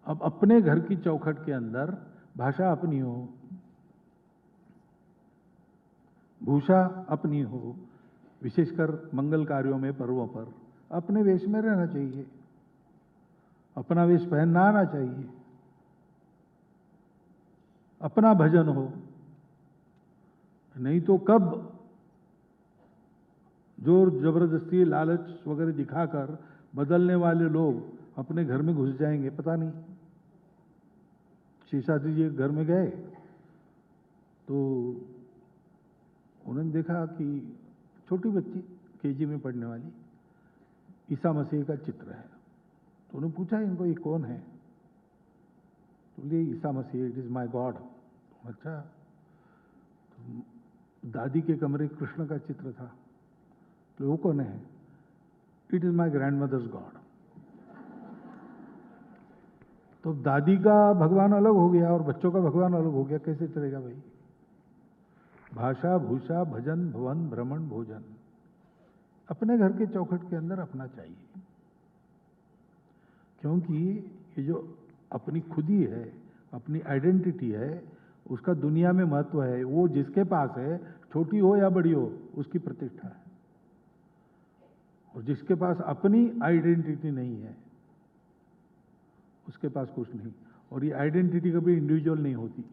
अब अपने घर की चौखट के अंदर भाषा अपनी हो, भूषा अपनी हो, विशेषकर मंगल कार्यों में, पर्वों पर अपने वेश में रहना चाहिए, अपना वेश पहनना आना चाहिए, अपना भजन हो। नहीं तो कब जोर जबरदस्ती लालच वगैरह दिखाकर बदलने वाले लोग अपने घर में घुस जाएंगे, पता नहीं। शेषाद्री जी घर में गए तो उन्होंने देखा कि छोटी बच्ची केजी में पढ़ने वाली ईसा मसीह का चित्र है। तो उन्होंने पूछा इनको ये कौन है? तो बोले Isa Masih, it is my God. अच्छा, तो दादी के कमरे कृष्ण का चित्र था, तो वो कौन है? It is my grandmother's God. तो दादी का भगवान अलग हो गया और बच्चों का भगवान अलग हो गया, कैसे चलेगा भाई? भाषा भूषा भजन भवन भ्रमण भोजन अपने घर के चौखट के अंदर अपना चाहिए, क्योंकि ये जो अपनी खुदी है, अपनी आइडेंटिटी है, उसका दुनिया में महत्व है। वो जिसके पास है, छोटी हो या बड़ी हो, उसकी प्रतिष्ठा है। और जिसके पास अपनी आइडेंटिटी नहीं है, उसके पास कुछ नहीं। और ये आइडेंटिटी कभी इंडिविजुअल नहीं होती।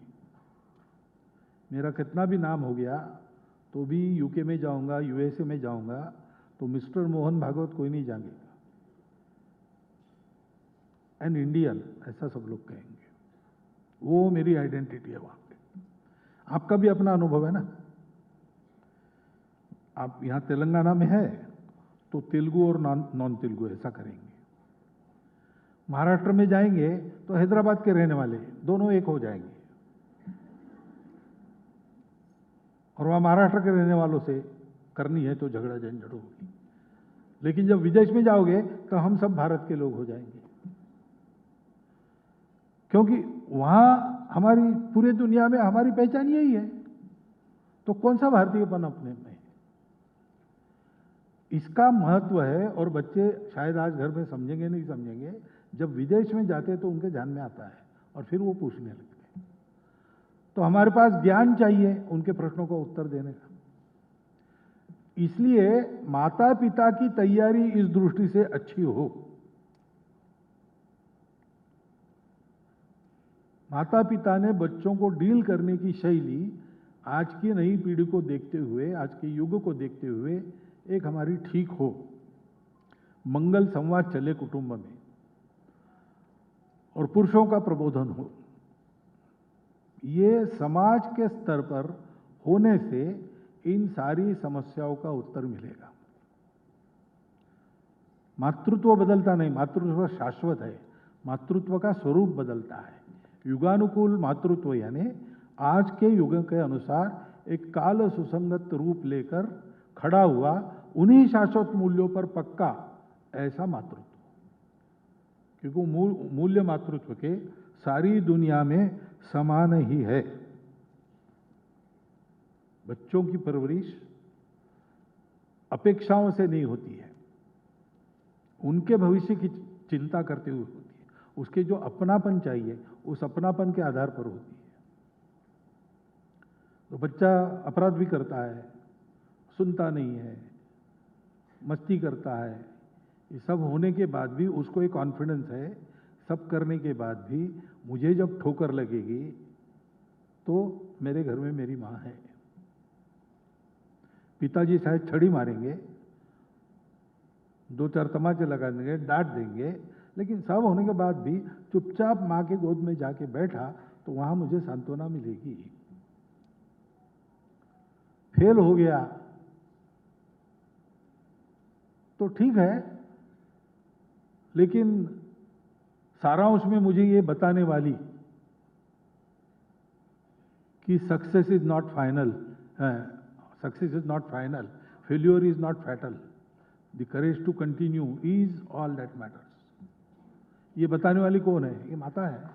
मेरा कितना भी नाम हो गया तो भी यूके में जाऊंगा, यूएसए में जाऊंगा, तो मिस्टर मोहन भागवत कोई नहीं जानेगा, एन इंडियन ऐसा सब लोग कहेंगे। वो मेरी आइडेंटिटी है वहां पे। आपका भी अपना अनुभव है ना। आप यहां तेलंगाना में है तो तेलुगु और नॉन तेलुगु ऐसा करेंगे। महाराष्ट्र में जाएंगे तो हैदराबाद के रहने वाले दोनों एक हो जाएंगे, और वहां महाराष्ट्र के रहने वालों से करनी है तो झगड़ा झंझट होगी। लेकिन जब विदेश में जाओगे तो हम सब भारत के लोग हो जाएंगे, क्योंकि वहां हमारी पूरी दुनिया में हमारी पहचान यही है। तो कौन सा भारतीयपन अपने में? इसका महत्व है। और बच्चे शायद आज घर में समझेंगे नहीं समझेंगे, जब विदेश में जाते तो उनके ध्यान में आता है और फिर वो पूछने लगते हैं। तो हमारे पास ज्ञान चाहिए उनके प्रश्नों का उत्तर देने का। इसलिए माता पिता की तैयारी इस दृष्टि से अच्छी हो। माता पिता ने बच्चों को डील करने की शैली आज की नई पीढ़ी को देखते हुए, आज के युग को देखते हुए एक हमारी ठीक हो, मंगल संवाद चले कुटुंब में और पुरुषों का प्रबोधन हो। ये समाज के स्तर पर होने से इन सारी समस्याओं का उत्तर मिलेगा। मातृत्व बदलता नहीं, मातृत्व शाश्वत है। मातृत्व का स्वरूप बदलता है। युगानुकूल मातृत्व यानी आज के युग के अनुसार एक काल सुसंगत रूप लेकर खड़ा हुआ, उन्हीं शाश्वत मूल्यों पर पक्का ऐसा मातृत्व। क्योंकि मूल्य मातृत्व के सारी दुनिया में समान ही है। बच्चों की परवरिश अपेक्षाओं से नहीं होती है, उनके भविष्य की चिंता करते हुए होती है। उसके जो अपनापन चाहिए उस अपनापन के आधार पर होती है। तो बच्चा अपराध भी करता है, सुनता नहीं है, मस्ती करता है, ये सब होने के बाद भी उसको एक कॉन्फिडेंस है। सब करने के बाद भी मुझे जब ठोकर लगेगी तो मेरे घर में मेरी मां है। पिताजी शायद छड़ी मारेंगे, दो चार तमाचे लगा देंगे, डांट देंगे, लेकिन सब होने के बाद भी चुपचाप मां के गोद में जाके बैठा तो वहां मुझे सांत्वना मिलेगी। फेल हो गया तो ठीक है, लेकिन सारांश में मुझे ये बताने वाली कि success is not final, success is not final, failure is not fatal, the courage to continue is all that matters. ये बताने वाली कौन है? ये माता है।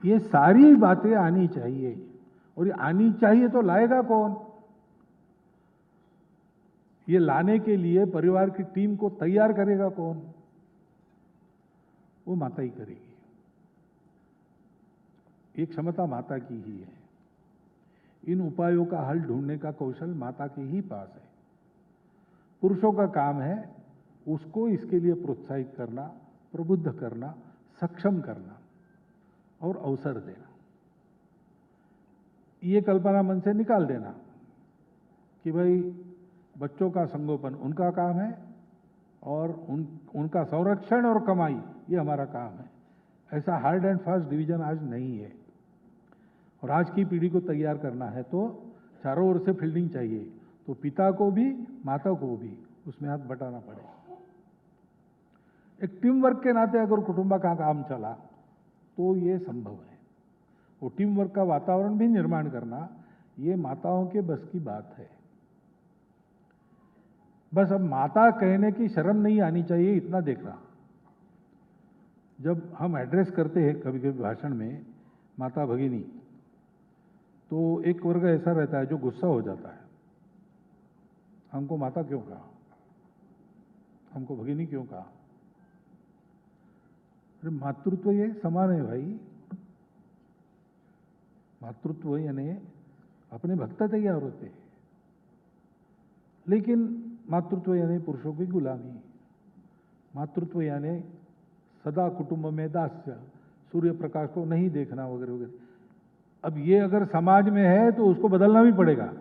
ये सारी बातें आनी चाहिए, और ये आनी चाहिए तो लाएगा कौन? ये लाने के लिए परिवार की टीम को तैयार करेगा कौन? वो माता ही करेगी। एक क्षमता माता की ही है। इन उपायों का हल ढूंढने का कौशल माता के ही पास है। पुरुषों का काम है उसको इसके लिए प्रोत्साहित करना, प्रबुद्ध करना, सक्षम करना और अवसर देना। ये कल्पना मन से निकाल देना कि भाई बच्चों का संगोपन उनका काम है और उनका संरक्षण और कमाई ये हमारा काम है। ऐसा हार्ड एंड फास्ट डिवीजन आज नहीं है। और आज की पीढ़ी को तैयार करना है तो चारों ओर से फील्डिंग चाहिए, तो पिता को भी माता को भी उसमें हाथ बटाना पड़ेगा। एक टीम वर्क के नाते अगर कुटुंब का काम चला तो ये संभव है। वो टीम वर्क का वातावरण भी निर्माण करना ये माताओं के बस की बात है। बस अब माता कहने की शर्म नहीं आनी चाहिए, इतना देखना। जब हम एड्रेस करते हैं कभी कभी भाषण में माता भगिनी, तो एक वर्ग ऐसा रहता है जो गुस्सा हो जाता है, हमको माता क्यों कहा, हमको भगिनी क्यों कहा। अरे मातृत्व ये समान है भाई, मातृत्व यानी अपने भक्त तैयार होते हैं, लेकिन मातृत्व यानी पुरुषों की गुलामी, मातृत्व यानी सदा कुटुंब में दास्य, सूर्य प्रकाश को नहीं देखना वगैरह वगैरह। अब ये अगर समाज में है तो उसको बदलना भी पड़ेगा,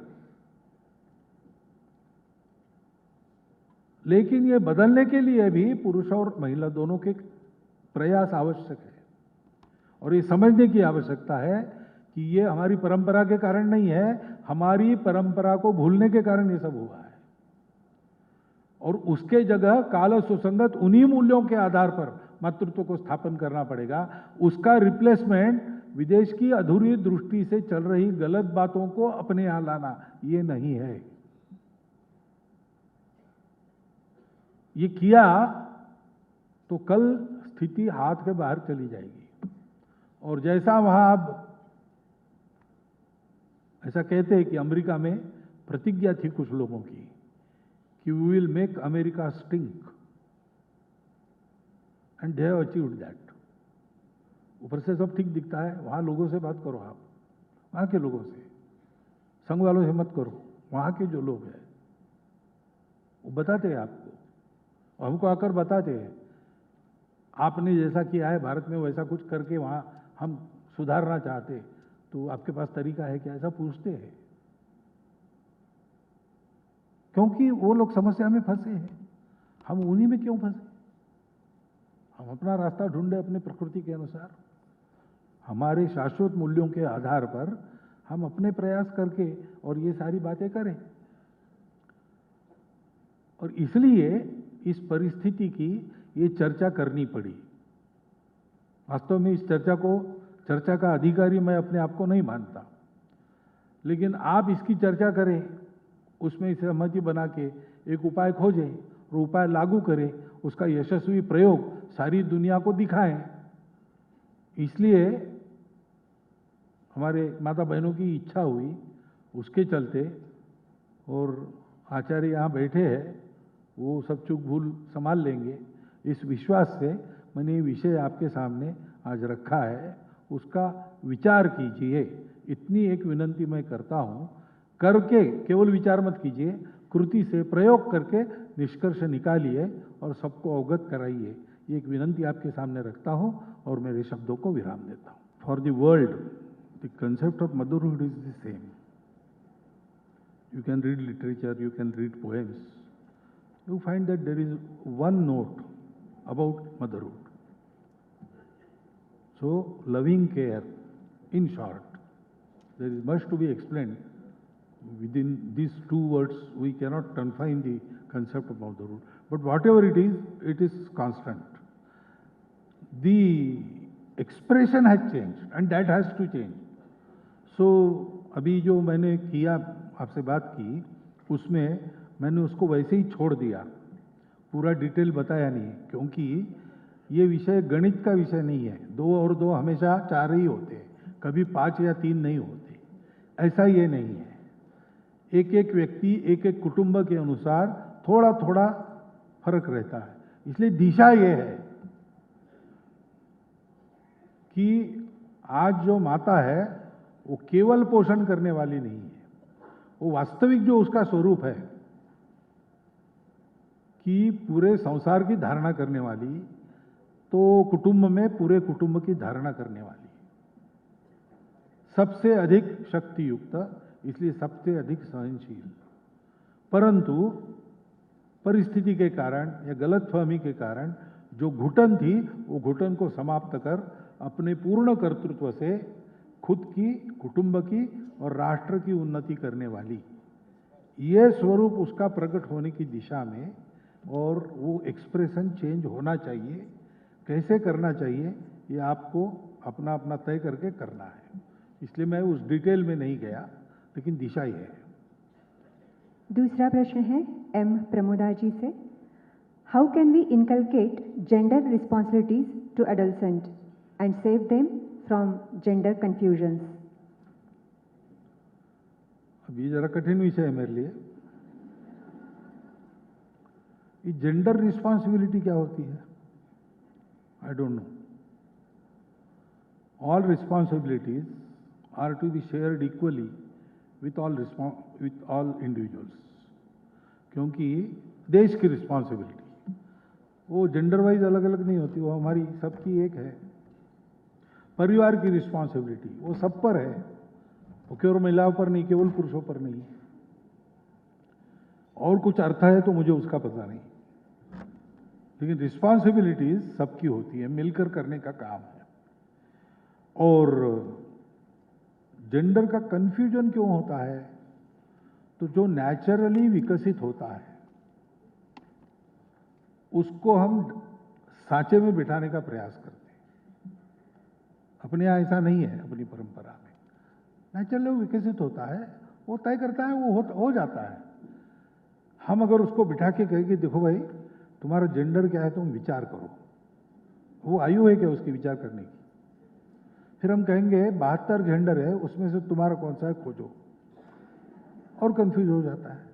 लेकिन ये बदलने के लिए भी पुरुष और महिला दोनों के प्रयास आवश्यक है। और ये समझने की आवश्यकता है कि ये हमारी परंपरा के कारण नहीं है, हमारी परंपरा को भूलने के कारण ये सब हुआ है। और उसके जगह काल सुसंगत उन्हीं मूल्यों के आधार पर मातृत्व को स्थापन करना पड़ेगा। उसका रिप्लेसमेंट विदेश की अधूरी दृष्टि से चल रही गलत बातों को अपने यहां लाना ये नहीं है। ये किया तो कल स्थिति हाथ के बाहर चली जाएगी। और जैसा वहां अब ऐसा कहते हैं कि अमेरिका में प्रतिज्ञा थी कुछ लोगों की कि we will make America stink, and they have achieved that. ऊपर से सब ठीक दिखता है, वहां लोगों से बात करो, आप वहां के लोगों से, संघ वालों से मत करो, वहां के जो लोग हैं वो बताते हैं आपको, और हमको आकर बताते हैं आपने जैसा किया है भारत में वैसा कुछ करके वहां हम सुधारना चाहते, तो आपके पास तरीका है क्या, ऐसा पूछते हैं। क्योंकि वो लोग समस्या में फंसे हैं, हम उन्हीं में क्यों फंसे। हम अपना रास्ता ढूंढे अपने प्रकृति के अनुसार, हमारे शाश्वत मूल्यों के आधार पर हम अपने प्रयास करके और ये सारी बातें करें। और इसलिए इस परिस्थिति की ये चर्चा करनी पड़ी। वास्तव में इस चर्चा का अधिकारी मैं अपने आप को नहीं मानता, लेकिन आप इसकी चर्चा करें, उसमें सहमति बना के एक उपाय खोजें और उपाय लागू करें, उसका यशस्वी प्रयोग सारी दुनिया को दिखाएं। इसलिए हमारे माता बहनों की इच्छा हुई, उसके चलते, और आचार्य यहाँ बैठे हैं, वो सब चूक भूल संभाल लेंगे, इस विश्वास से मैंने ये विषय आपके सामने आज रखा है। उसका विचार कीजिए, इतनी एक विनंती मैं करता हूँ। करके केवल विचार मत कीजिए, कृति से प्रयोग करके निष्कर्ष निकालिए और सबको अवगत कराइए। ये एक विनंती आपके सामने रखता हूँ और मेरे शब्दों को विराम देता हूँ। For the world the concept of motherhood is the same. You can read literature, you can read poems, you find that there is one note about motherhood. So loving care, in short, there is much to be explained. Within these two words we cannot confine the concept of motherhood, but whatever it is constant. The expression has changed and that has to change. So अभी जो मैंने किया, आपसे बात की, उसमें मैंने उसको वैसे ही छोड़ दिया, पूरा डिटेल बताया नहीं, क्योंकि ये विषय गणित का विषय नहीं है। 2 और 2 हमेशा 4 ही होते हैं, कभी 5 या 3 नहीं होते, ऐसा ये नहीं है। एक एक व्यक्ति, एक एक कुटुंब के अनुसार थोड़ा थोड़ा फर्क रहता है। इसलिए दिशा ये है कि आज जो माता है वो केवल पोषण करने वाली नहीं है, वो वास्तविक जो उसका स्वरूप है कि पूरे संसार की धारणा करने वाली, तो कुटुंब में पूरे कुटुंब की धारणा करने वाली, सबसे अधिक शक्ति युक्त, इसलिए सबसे अधिक सहनशील। परंतु परिस्थिति के कारण या गलतफहमी के कारण जो घुटन थी, वो घुटन को समाप्त कर अपने पूर्ण कर्तृत्व से खुद की, कुटुंब की और राष्ट्र की उन्नति करने वाली, ये स्वरूप उसका प्रकट होने की दिशा में, और वो एक्सप्रेशन चेंज होना चाहिए। कैसे करना चाहिए ये आपको अपना अपना तय करके करना है, इसलिए मैं उस डिटेल में नहीं गया, लेकिन दिशा ही है। दूसरा प्रश्न है एम प्रमोदा जी से। How can we inculcate gender responsibilities to adolescent and save them from gender confusions? अब ये जरा कठिन विषय है मेरे लिए। ये जेंडर रिस्पॉन्सिबिलिटी क्या होती है? I don't know. All responsibilities are to be shared equally with all individuals, क्योंकि देश की रिस्पॉन्सिबिलिटी वो जेंडर वाइज अलग अलग नहीं होती, वो हमारी सबकी एक है। परिवार की रिस्पॉन्सिबिलिटी वो सब पर है, वो केवल महिलाओं पर नहीं, केवल पुरुषों पर नहीं है। और कुछ अर्थ है तो मुझे उसका पता नहीं, लेकिन रिस्पॉन्सिबिलिटीज सबकी होती है, मिलकर करने का काम है। और जेंडर का कंफ्यूजन क्यों होता है? तो जो नेचुरली विकसित होता है उसको हम सांचे में बिठाने का प्रयास करते हैं। अपने यहाँ ऐसा नहीं है, अपनी परंपरा में नेचुरली विकसित होता है, वो तय करता है, वो हो जाता है। हम अगर उसको बिठा के कहें कि देखो भाई तुम्हारा जेंडर क्या है, तुम विचार करो, वो आयु है क्या उसकी विचार करने की? फिर हम कहेंगे 72 जेंडर है, उसमें से तुम्हारा कौन सा है खोजो, और कंफ्यूज हो जाता है।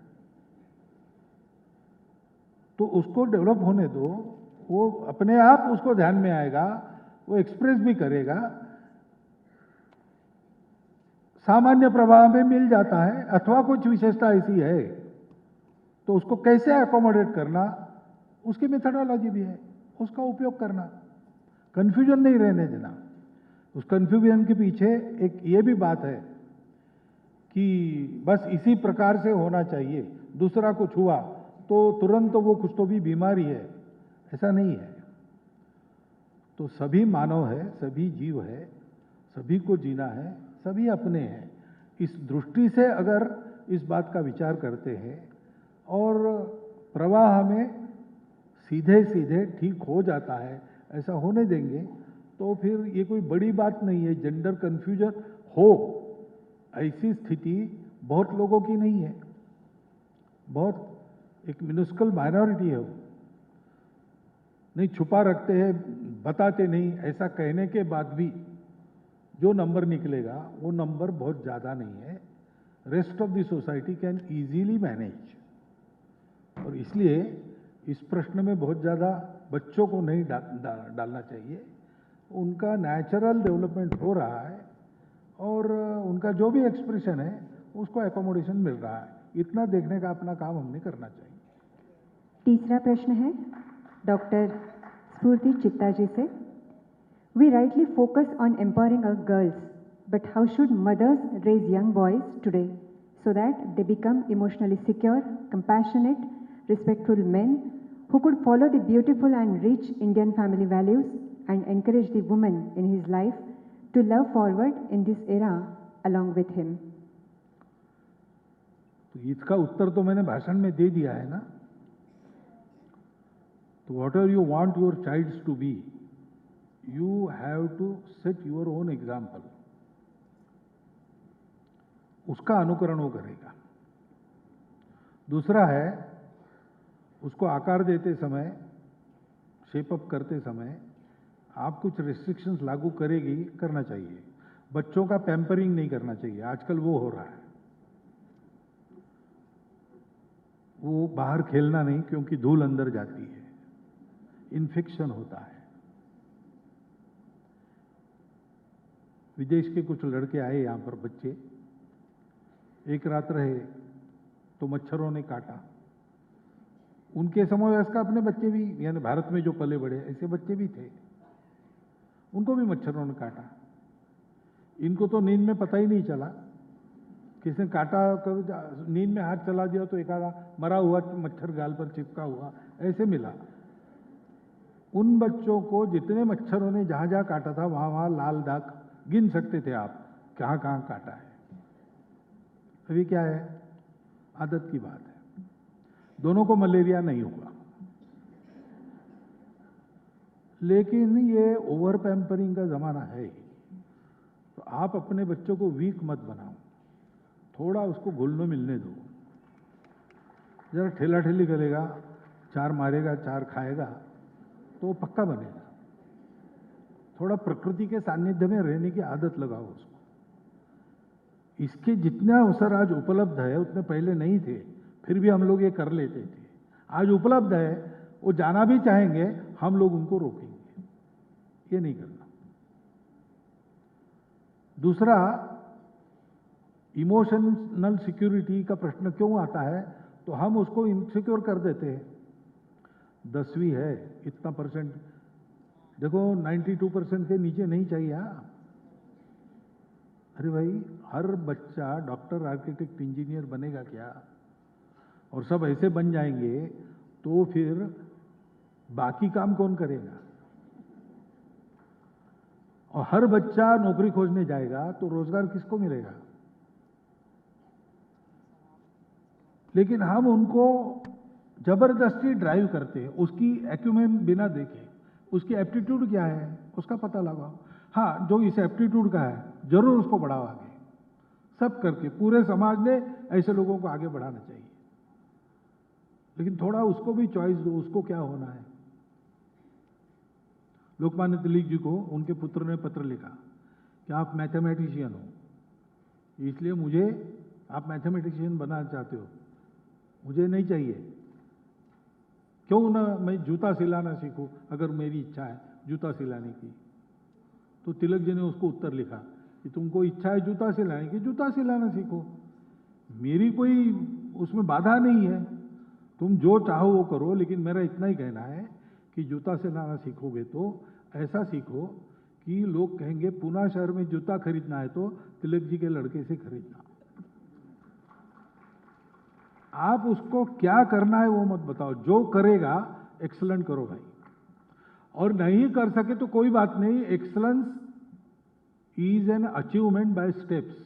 तो उसको डेवलप होने दो, वो अपने आप उसको ध्यान में आएगा, वो एक्सप्रेस भी करेगा, सामान्य प्रवाह में मिल जाता है। अथवा कुछ विशेषता ऐसी है तो उसको कैसे अकोमोडेट करना, उसकी मेथडोलॉजी भी है, उसका उपयोग करना, कंफ्यूजन नहीं रहने देना। उस कंफ्यूजन के पीछे एक ये भी बात है कि बस इसी प्रकार से होना चाहिए, दूसरा कुछ हुआ तो तुरंत वो कुछ तो भी बीमारी है, ऐसा नहीं है। तो सभी मानव है, सभी जीव है, सभी को जीना है, सभी अपने हैं। इस दृष्टि से अगर इस बात का विचार करते हैं और प्रवाह में सीधे सीधे ठीक हो जाता है, ऐसा होने देंगे तो फिर ये कोई बड़ी बात नहीं है। जेंडर कंफ्यूजन हो, ऐसी स्थिति बहुत लोगों की नहीं है, बहुत एक मिनिस्कल माइनॉरिटी है। वो नहीं, छुपा रखते हैं, बताते नहीं, ऐसा कहने के बाद भी जो नंबर निकलेगा वो नंबर बहुत ज़्यादा नहीं है। Rest of the society can easily manage. और इसलिए इस प्रश्न में बहुत ज़्यादा बच्चों को नहीं डालना चाहिए। उनका नेचुरल डेवलपमेंट हो रहा है और उनका जो भी एक्सप्रेशन है उसको एकोमोडेशन मिल रहा है, इतना देखने का अपना काम हमने करना चाहिए। तीसरा प्रश्न है डॉक्टर स्फूर्ति चित्ता जी से। We rightly focus on empowering our girls, but how should mothers raise young boys today so that they become emotionally secure, compassionate, respectful men who could follow the beautiful and rich Indian family values and encourage the woman in his life to love forward in this era along with him? तो इसका उत्तर तो मैंने भाषण में दे दिया है ना। तो whatever you want your child's to be, you have to set your own example. उसका अनुकरण वो करेगा। दूसरा है, उसको आकार देते समय, शेप अप करते समय आप कुछ रिस्ट्रिक्शंस लागू करना चाहिए। बच्चों का पैम्परिंग नहीं करना चाहिए, आजकल वो हो रहा है। वो बाहर खेलना नहीं, क्योंकि धूल अंदर जाती है, इन्फेक्शन होता है। विदेश के कुछ लड़के आए यहाँ पर, बच्चे, एक रात रहे तो मच्छरों ने काटा। उनके समवयस्क अपने बच्चे भी, यानी भारत में जो पले बड़े ऐसे बच्चे भी थे, उनको भी मच्छरों ने काटा। इनको तो नींद में पता ही नहीं चला, किसने काटा, कभी नींद में हाथ चला दिया तो एक आधा मरा हुआ मच्छर गाल पर चिपका हुआ ऐसे मिला। उन बच्चों को जितने मच्छरों ने जहां जहां काटा था वहां वहां लाल दाग गिन सकते थे आप, कहाँ कहाँ काटा है। अभी क्या है, आदत की बात है। दोनों को मलेरिया नहीं हुआ, लेकिन ये ओवर पैम्परिंग का ज़माना है ही। तो आप अपने बच्चों को वीक मत बनाओ, थोड़ा उसको घुलने मिलने दो। जरा ठेला ठेली करेगा, 4 मारेगा 4 खाएगा तो वो पक्का बनेगा। थोड़ा प्रकृति के सानिध्य में रहने की आदत लगाओ उसको। इसके जितने अवसर आज उपलब्ध है उतने पहले नहीं थे, फिर भी हम लोग ये कर लेते थे। आज उपलब्ध है, वो जाना भी चाहेंगे, हम लोग उनको रोकेंगे, ये नहीं करना। दूसरा, इमोशनल सिक्योरिटी का प्रश्न क्यों आता है, तो हम उसको इनसिक्योर कर देते हैं। 10वीं है, इतना परसेंट, देखो 92% के नीचे नहीं चाहिए। अरे भाई, हर बच्चा डॉक्टर, आर्किटेक्ट, इंजीनियर बनेगा क्या? और सब ऐसे बन जाएंगे तो फिर बाकी काम कौन करेगा? और हर बच्चा नौकरी खोजने जाएगा तो रोजगार किसको मिलेगा? लेकिन हम उनको जबरदस्ती ड्राइव करते हैं, उसकी एक्यूमेन बिना देखे, उसकी एप्टीट्यूड क्या है उसका पता लगाओ। हाँ, जो इस एप्टीट्यूड का है जरूर उसको बढ़ाओ आगे, सब करके पूरे समाज ने ऐसे लोगों को आगे बढ़ाना चाहिए। लेकिन थोड़ा उसको भी चॉइस दो, उसको क्या होना है। लोकमान्य तिलक जी को उनके पुत्र ने पत्र लिखा कि आप मैथमेटिशियन हो, इसलिए मुझे, आप मैथमेटिशियन बनाना चाहते हो, मुझे नहीं चाहिए। क्यों ना मैं जूता सिलाना सीखूं, अगर मेरी इच्छा है जूता सिलाने की। तो तिलक जी ने उसको उत्तर लिखा कि तुमको इच्छा है जूता सिलाने की, जूता सिलाना सीखो, मेरी कोई उसमें बाधा नहीं है, तुम जो चाहो वो करो। लेकिन मेरा इतना ही कहना है कि जूता सिलाना सीखोगे तो ऐसा सीखो कि लोग कहेंगे पूना शहर में जूता खरीदना है तो तिलक जी के लड़के से खरीदना। आप उसको क्या करना है वो मत बताओ, जो करेगा एक्सलेंट करो भाई। और नहीं कर सके तो कोई बात नहीं, excellence is an achievement by steps.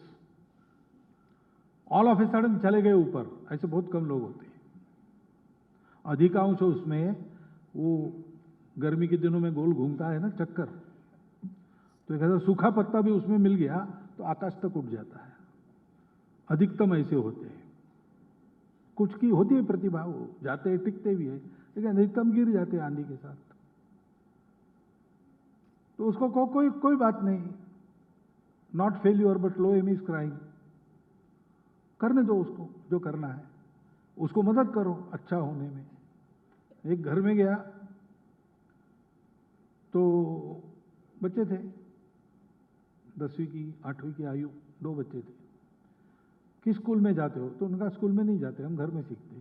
All of a sudden चले गए ऊपर, ऐसे बहुत कम लोग होते हैं। अधिकांश उसमें वो गर्मी के दिनों में गोल घूमता है ना चक्कर, तो एक ऐसा सूखा पत्ता भी उसमें मिल गया तो आकाश तक उठ जाता है। अधिकतम ऐसे होते हैं। कुछ की होती है प्रतिभा, वो जाते हैं टिकते भी है, लेकिन अधिकतम गिर जाते हैं आंधी के साथ। तो उसको कोई बात नहीं, not failure but low aim is crying. करने दो उसको जो करना है, उसको मदद करो अच्छा होने में। एक घर में गया तो बच्चे थे, 10वीं की 8वीं की आयु, 2 बच्चे थे। किस स्कूल में जाते हो? तो उनका स्कूल में नहीं जाते, हम घर में सीखते।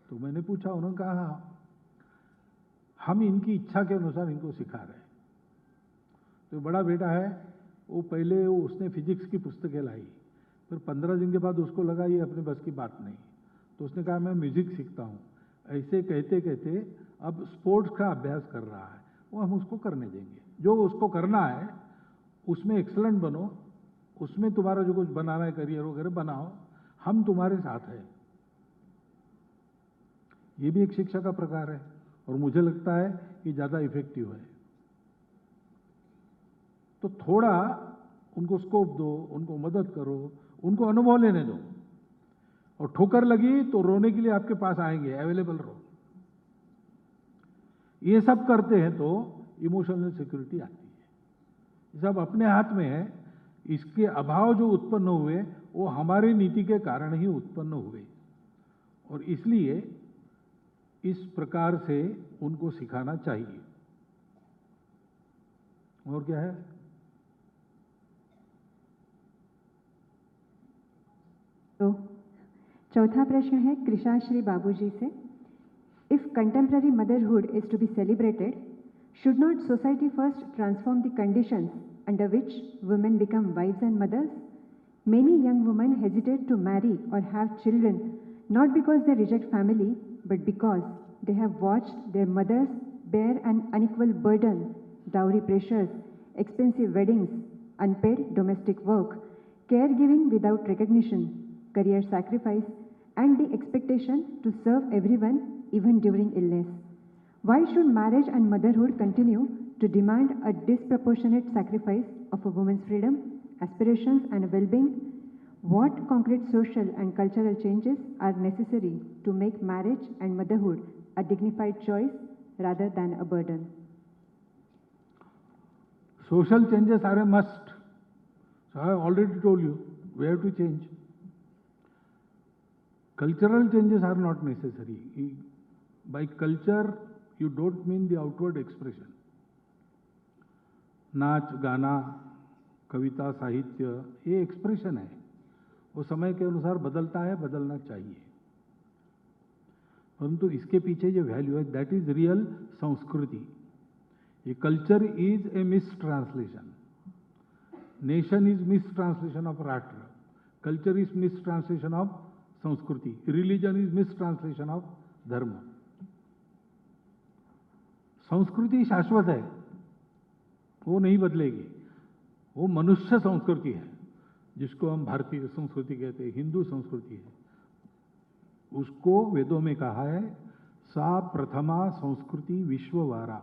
तो मैंने पूछा, उन्होंने कहा हाँ, हम इनकी इच्छा के अनुसार इनको सिखा रहे हैं। तो बड़ा बेटा है, वो पहले उसने फिजिक्स की पुस्तकें लाई, फिर 15 दिन के बाद उसको लगा ये अपने बस की बात नहीं, तो उसने कहा मैं म्यूजिक सीखता हूँ। ऐसे कहते कहते अब स्पोर्ट्स का अभ्यास कर रहा है, वो हम उसको करने देंगे। जो उसको करना है उसमें एक्सलेंट बनो, उसमें तुम्हारा जो कुछ बनाना है करियर वगैरह बनाओ, हम तुम्हारे साथ हैं। ये भी एक शिक्षा का प्रकार है और मुझे लगता है कि ज़्यादा इफेक्टिव है। तो थोड़ा उनको स्कोप दो, उनको मदद करो, उनको अनुभव लेने दो। और ठोकर लगी तो रोने के लिए आपके पास आएंगे, अवेलेबल रहो। ये सब करते हैं तो इमोशनल सिक्योरिटी आती है। ये सब अपने हाथ में है। इसके अभाव जो उत्पन्न हुए वो हमारी नीति के कारण ही उत्पन्न हुए, और इसलिए इस प्रकार से उनको सिखाना चाहिए। और क्या है? तो चौथा प्रश्न है कृषाश्री बाबूजी से। If contemporary motherhood is to be celebrated, should not society first transform the conditions under which women become wives and mothers? Many young women hesitate to marry or have children not because they reject family, but because they have watched their mothers bear an unequal burden, dowry pressures, expensive weddings, unpaid domestic work, caregiving without recognition, career sacrifice, and the expectation to serve everyone even during illness. Why should marriage and motherhood continue to demand a disproportionate sacrifice of a woman's freedom, aspirations, and well-being? What concrete social and cultural changes are necessary to make marriage and motherhood a dignified choice rather than a burden? Social changes are a must. So I have already told you, we have to change. Cultural changes are not necessary. By culture, you don't mean the outward expression. नाच, गाना, कविता, साहित्य, ये एक्सप्रेशन है, वो समय के अनुसार बदलता है, बदलना चाहिए, परंतु इसके पीछे जो वैल्यू है, दैट इज रियल संस्कृति. ये culture is a mistranslation. Nation is mistranslation of rashtra. Culture is mistranslation of sanskriti. Religion is mistranslation of dharma. Sanskriti शाश्वत है, वो नहीं बदलेगी. वो मनुष्य संस्कृति है, जिसको हम भारतीय संस्कृति कहते हैं, हिंदू संस्कृति है. उसको वेदों में कहा है सा प्रथमा संस्कृति विश्ववारा.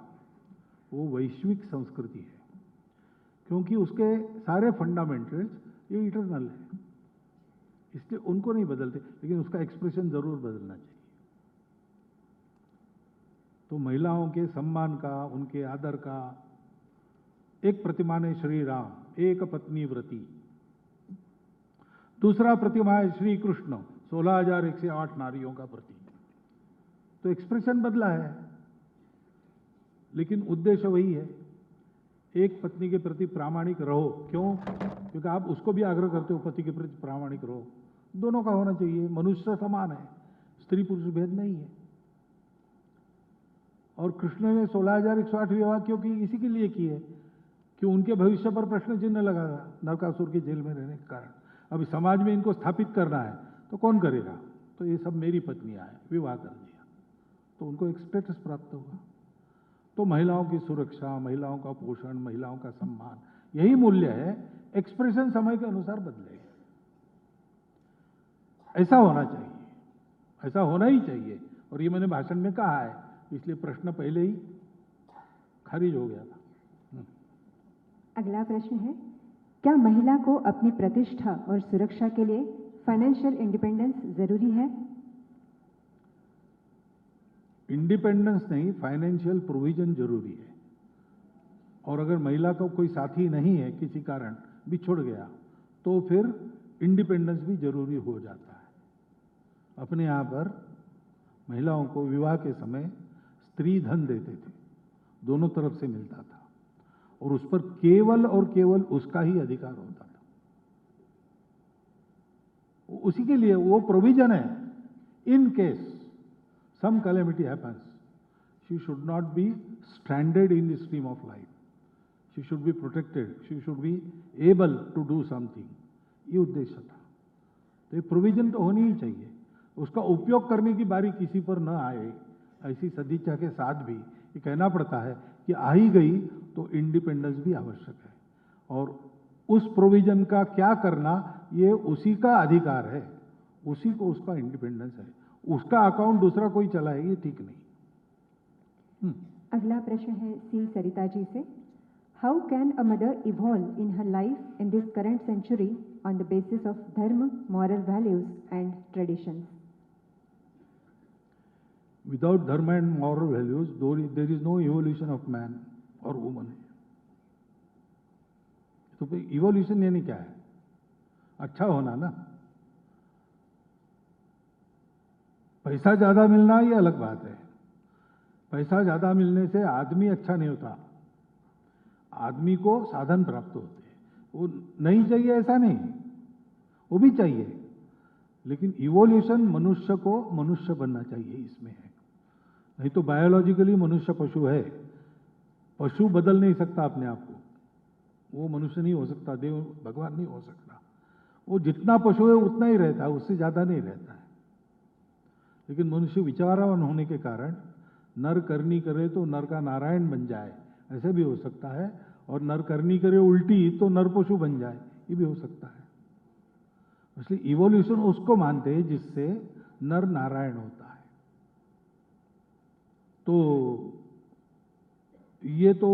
वो वैश्विक संस्कृति है, क्योंकि उसके सारे फंडामेंटल्स ये इटरनल है, इसलिए उनको नहीं बदलते, लेकिन उसका एक्सप्रेशन जरूर बदलना चाहिए. तो महिलाओं के सम्मान का, उनके आदर का एक प्रतिमा है श्री राम, एक पत्नी व्रती. दूसरा प्रतिमा है श्री कृष्ण, 16,108 नारियों का प्रतीक. तो एक्सप्रेशन बदला है, लेकिन उद्देश्य वही है. एक पत्नी के प्रति प्रामाणिक रहो. क्यों? क्योंकि आप उसको भी आग्रह करते हो पति के प्रति प्रामाणिक रहो. दोनों का होना चाहिए. मनुष्य समान है, स्त्री पुरुष भेद नहीं है. और कृष्ण ने 16,108 विवाह क्यों की? इसी के लिए की है कि उनके भविष्य पर प्रश्न चिन्ह लगा था नरकासुर की जेल में रहने के कारण. अभी समाज में इनको स्थापित करना है तो कौन करेगा? तो ये सब मेरी पत्नियां हैं, विवाह कर दिया तो उनको एक स्टेटस प्राप्त होगा. तो महिलाओं की सुरक्षा, महिलाओं का पोषण, महिलाओं का सम्मान, यही मूल्य है. एक्सप्रेशन समय के अनुसार बदलेगा. ऐसा होना चाहिए, ऐसा होना ही चाहिए. और ये मैंने भाषण में कहा है, इसलिए प्रश्न पहले ही खारिज हो गया था. अगला प्रश्न है, क्या महिला को अपनी प्रतिष्ठा और सुरक्षा के लिए फाइनेंशियल इंडिपेंडेंस जरूरी है? इंडिपेंडेंस नहीं, फाइनेंशियल प्रोविजन जरूरी है. और अगर महिला को कोई साथी नहीं है, किसी कारण बिछुड़ गया, तो फिर इंडिपेंडेंस भी जरूरी हो जाता है. अपने यहाँ पर महिलाओं को विवाह के समय स्त्री धन देते थे, दोनों तरफ से मिलता था, और उस पर केवल और केवल उसका ही अधिकार होता था. उसी के लिए वो प्रोविजन है. In case some calamity happens, she should not be stranded in the stream of life. She should be protected, she should be able to do something. ये उद्देश्य था. तो ये प्रोविजन तो होनी ही चाहिए. उसका उपयोग करने की बारी किसी पर न आए, ऐसी सदिच्छा के साथ भी ये कहना पड़ता है कि आ ही गई तो इंडिपेंडेंस भी आवश्यक है. और उस प्रोविजन का क्या करना, ये उसी का अधिकार है, उसी को उसका इंडिपेंडेंस है. उसका अकाउंट दूसरा कोई चलाए, ये ठीक नहीं. अगला प्रश्न है सी सरिता जी से. How can a mother evolve in her life in this current century on the basis of dharma, moral values and traditions? Without dharma and moral values, there is no evolution of man or woman. तो फिर इवोल्यूशन यानी क्या है? अच्छा होना ना. पैसा ज्यादा मिलना ये अलग बात है. पैसा ज्यादा मिलने से आदमी अच्छा नहीं होता. आदमी को साधन प्राप्त होते हैं. वो नहीं चाहिए ऐसा नहीं, वो भी चाहिए, लेकिन इवोल्यूशन मनुष्य को मनुष्य बनना चाहिए, इसमें है. नहीं तो बायोलॉजिकली मनुष्य पशु है. पशु बदल नहीं सकता अपने आप को, वो मनुष्य नहीं हो सकता, देव भगवान नहीं हो सकता. वो जितना पशु है उतना ही रहता है, उससे ज्यादा नहीं रहता है. लेकिन मनुष्य विचारवान होने के कारण नर करनी करे तो नर का नारायण बन जाए, ऐसे भी हो सकता है. और नर करनी करे उल्टी तो नर पशु बन जाए, ये भी हो सकता है। इसलिए इवोल्यूशन उसको मानते हैं जिससे नर नारायण होता है। तो ये तो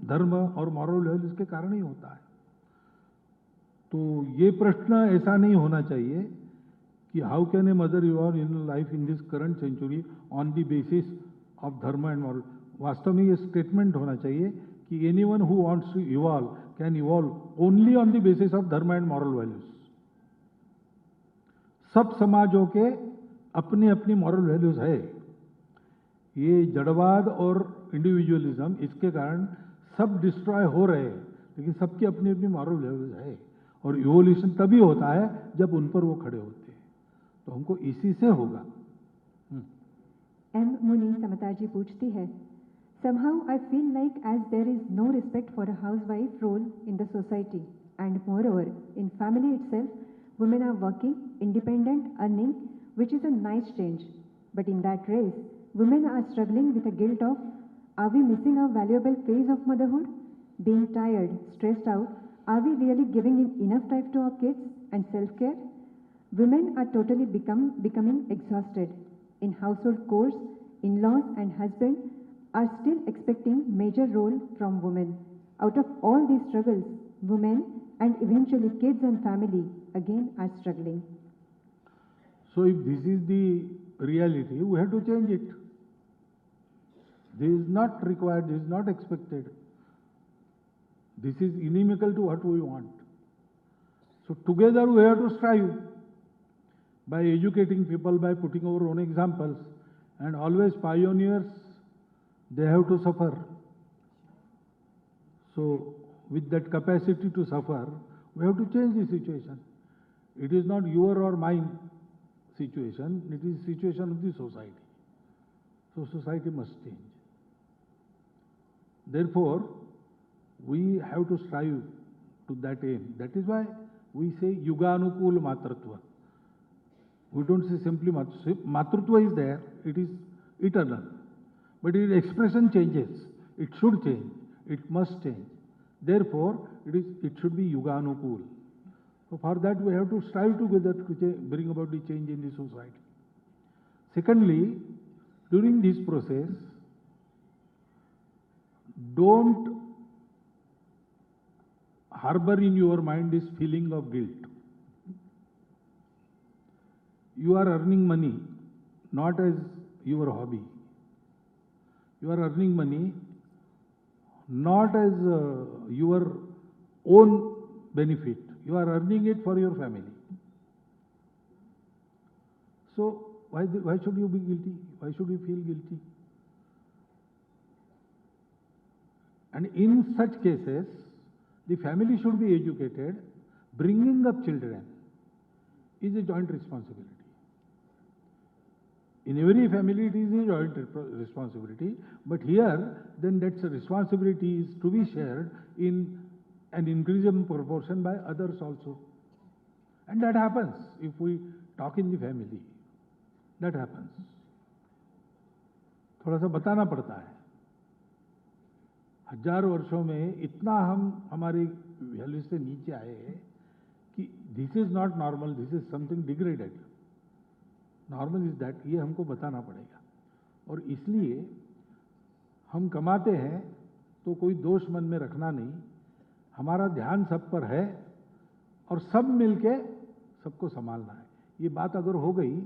धर्म और मॉरल वैल्यूज के कारण ही होता है। तो ये प्रश्न ऐसा नहीं होना चाहिए कि how can a mother evolve in life in this current century on the basis of dharma and moral. वास्तव में ये स्टेटमेंट होना चाहिए कि anyone who wants to evolve can evolve only on the basis of dharma and moral values. सब समाजों के अपनी अपनी मॉरल वैल्यूज है। ये जड़वाद और इंडिविजुअलिज्म, इसके कारण सब डिस्ट्रॉय हो रहे हैं, लेकिन सबकी अपनी अपनी मॉरल वैल्यूज है। और इवोल्यूशन तभी होता है जब उन पर वो खड़े होते हैं। तो हमको इसी से होगा। एम मुनी समता जी पूछती है, somehow I feel like as there is no respect for a housewife role in the society, and moreover in family itself women are working, independent, earning, which is a nice change, but in that race women are struggling with the guilt of, are we missing a valuable phase of motherhood? Being tired, stressed out, are we really giving enough time to our kids and self-care? Women are totally becoming exhausted in household chores. In-laws and husband are still expecting major role from women. Out of all these struggles, women and eventually kids and family again are struggling. So if this is the reality, we have to change it. This is not required, this is not expected. This is inimical to what we want. So together we have to strive by educating people, by putting our own examples, and always pioneers, they have to suffer. So with that capacity to suffer, we have to change the situation. It is not your or mine situation, it is situation of the society. So society must change. Therefore, we have to strive to that aim. That is why we say Yuganukul Matratva. We don't say simply Matratva. Matratva is there, it is eternal. But its expression changes. It should change. It must change. Therefore, it should be Yuganukul. So for that we have to strive together to bring about the change in the society. Secondly, during this process, don't harbor in your mind this feeling of guilt. You are earning money, not as your hobby. You are earning money not as your own benefit. You are earning it for your family. So why should you be guilty? Why should you feel guilty? And in such cases, the family should be educated. Bringing up children is a joint responsibility. In every family, it is a joint responsibility. But here, then that responsibility is to be shared in an increasing proportion by others also. And that happens if we talk in the family. That happens. थोड़ा सा बताना पड़ता है। हजार वर्षों में इतना हम हमारी वैल्यू से नीचे आए हैं कि this is not normal, this is something degraded. Normal is that, ये हमको बताना पड़ेगा। और इसलिए हम कमाते हैं तो कोई दोष मन में रखना नहीं, हमारा ध्यान सब पर है और सब मिलके सबको संभालना है। ये बात अगर हो गई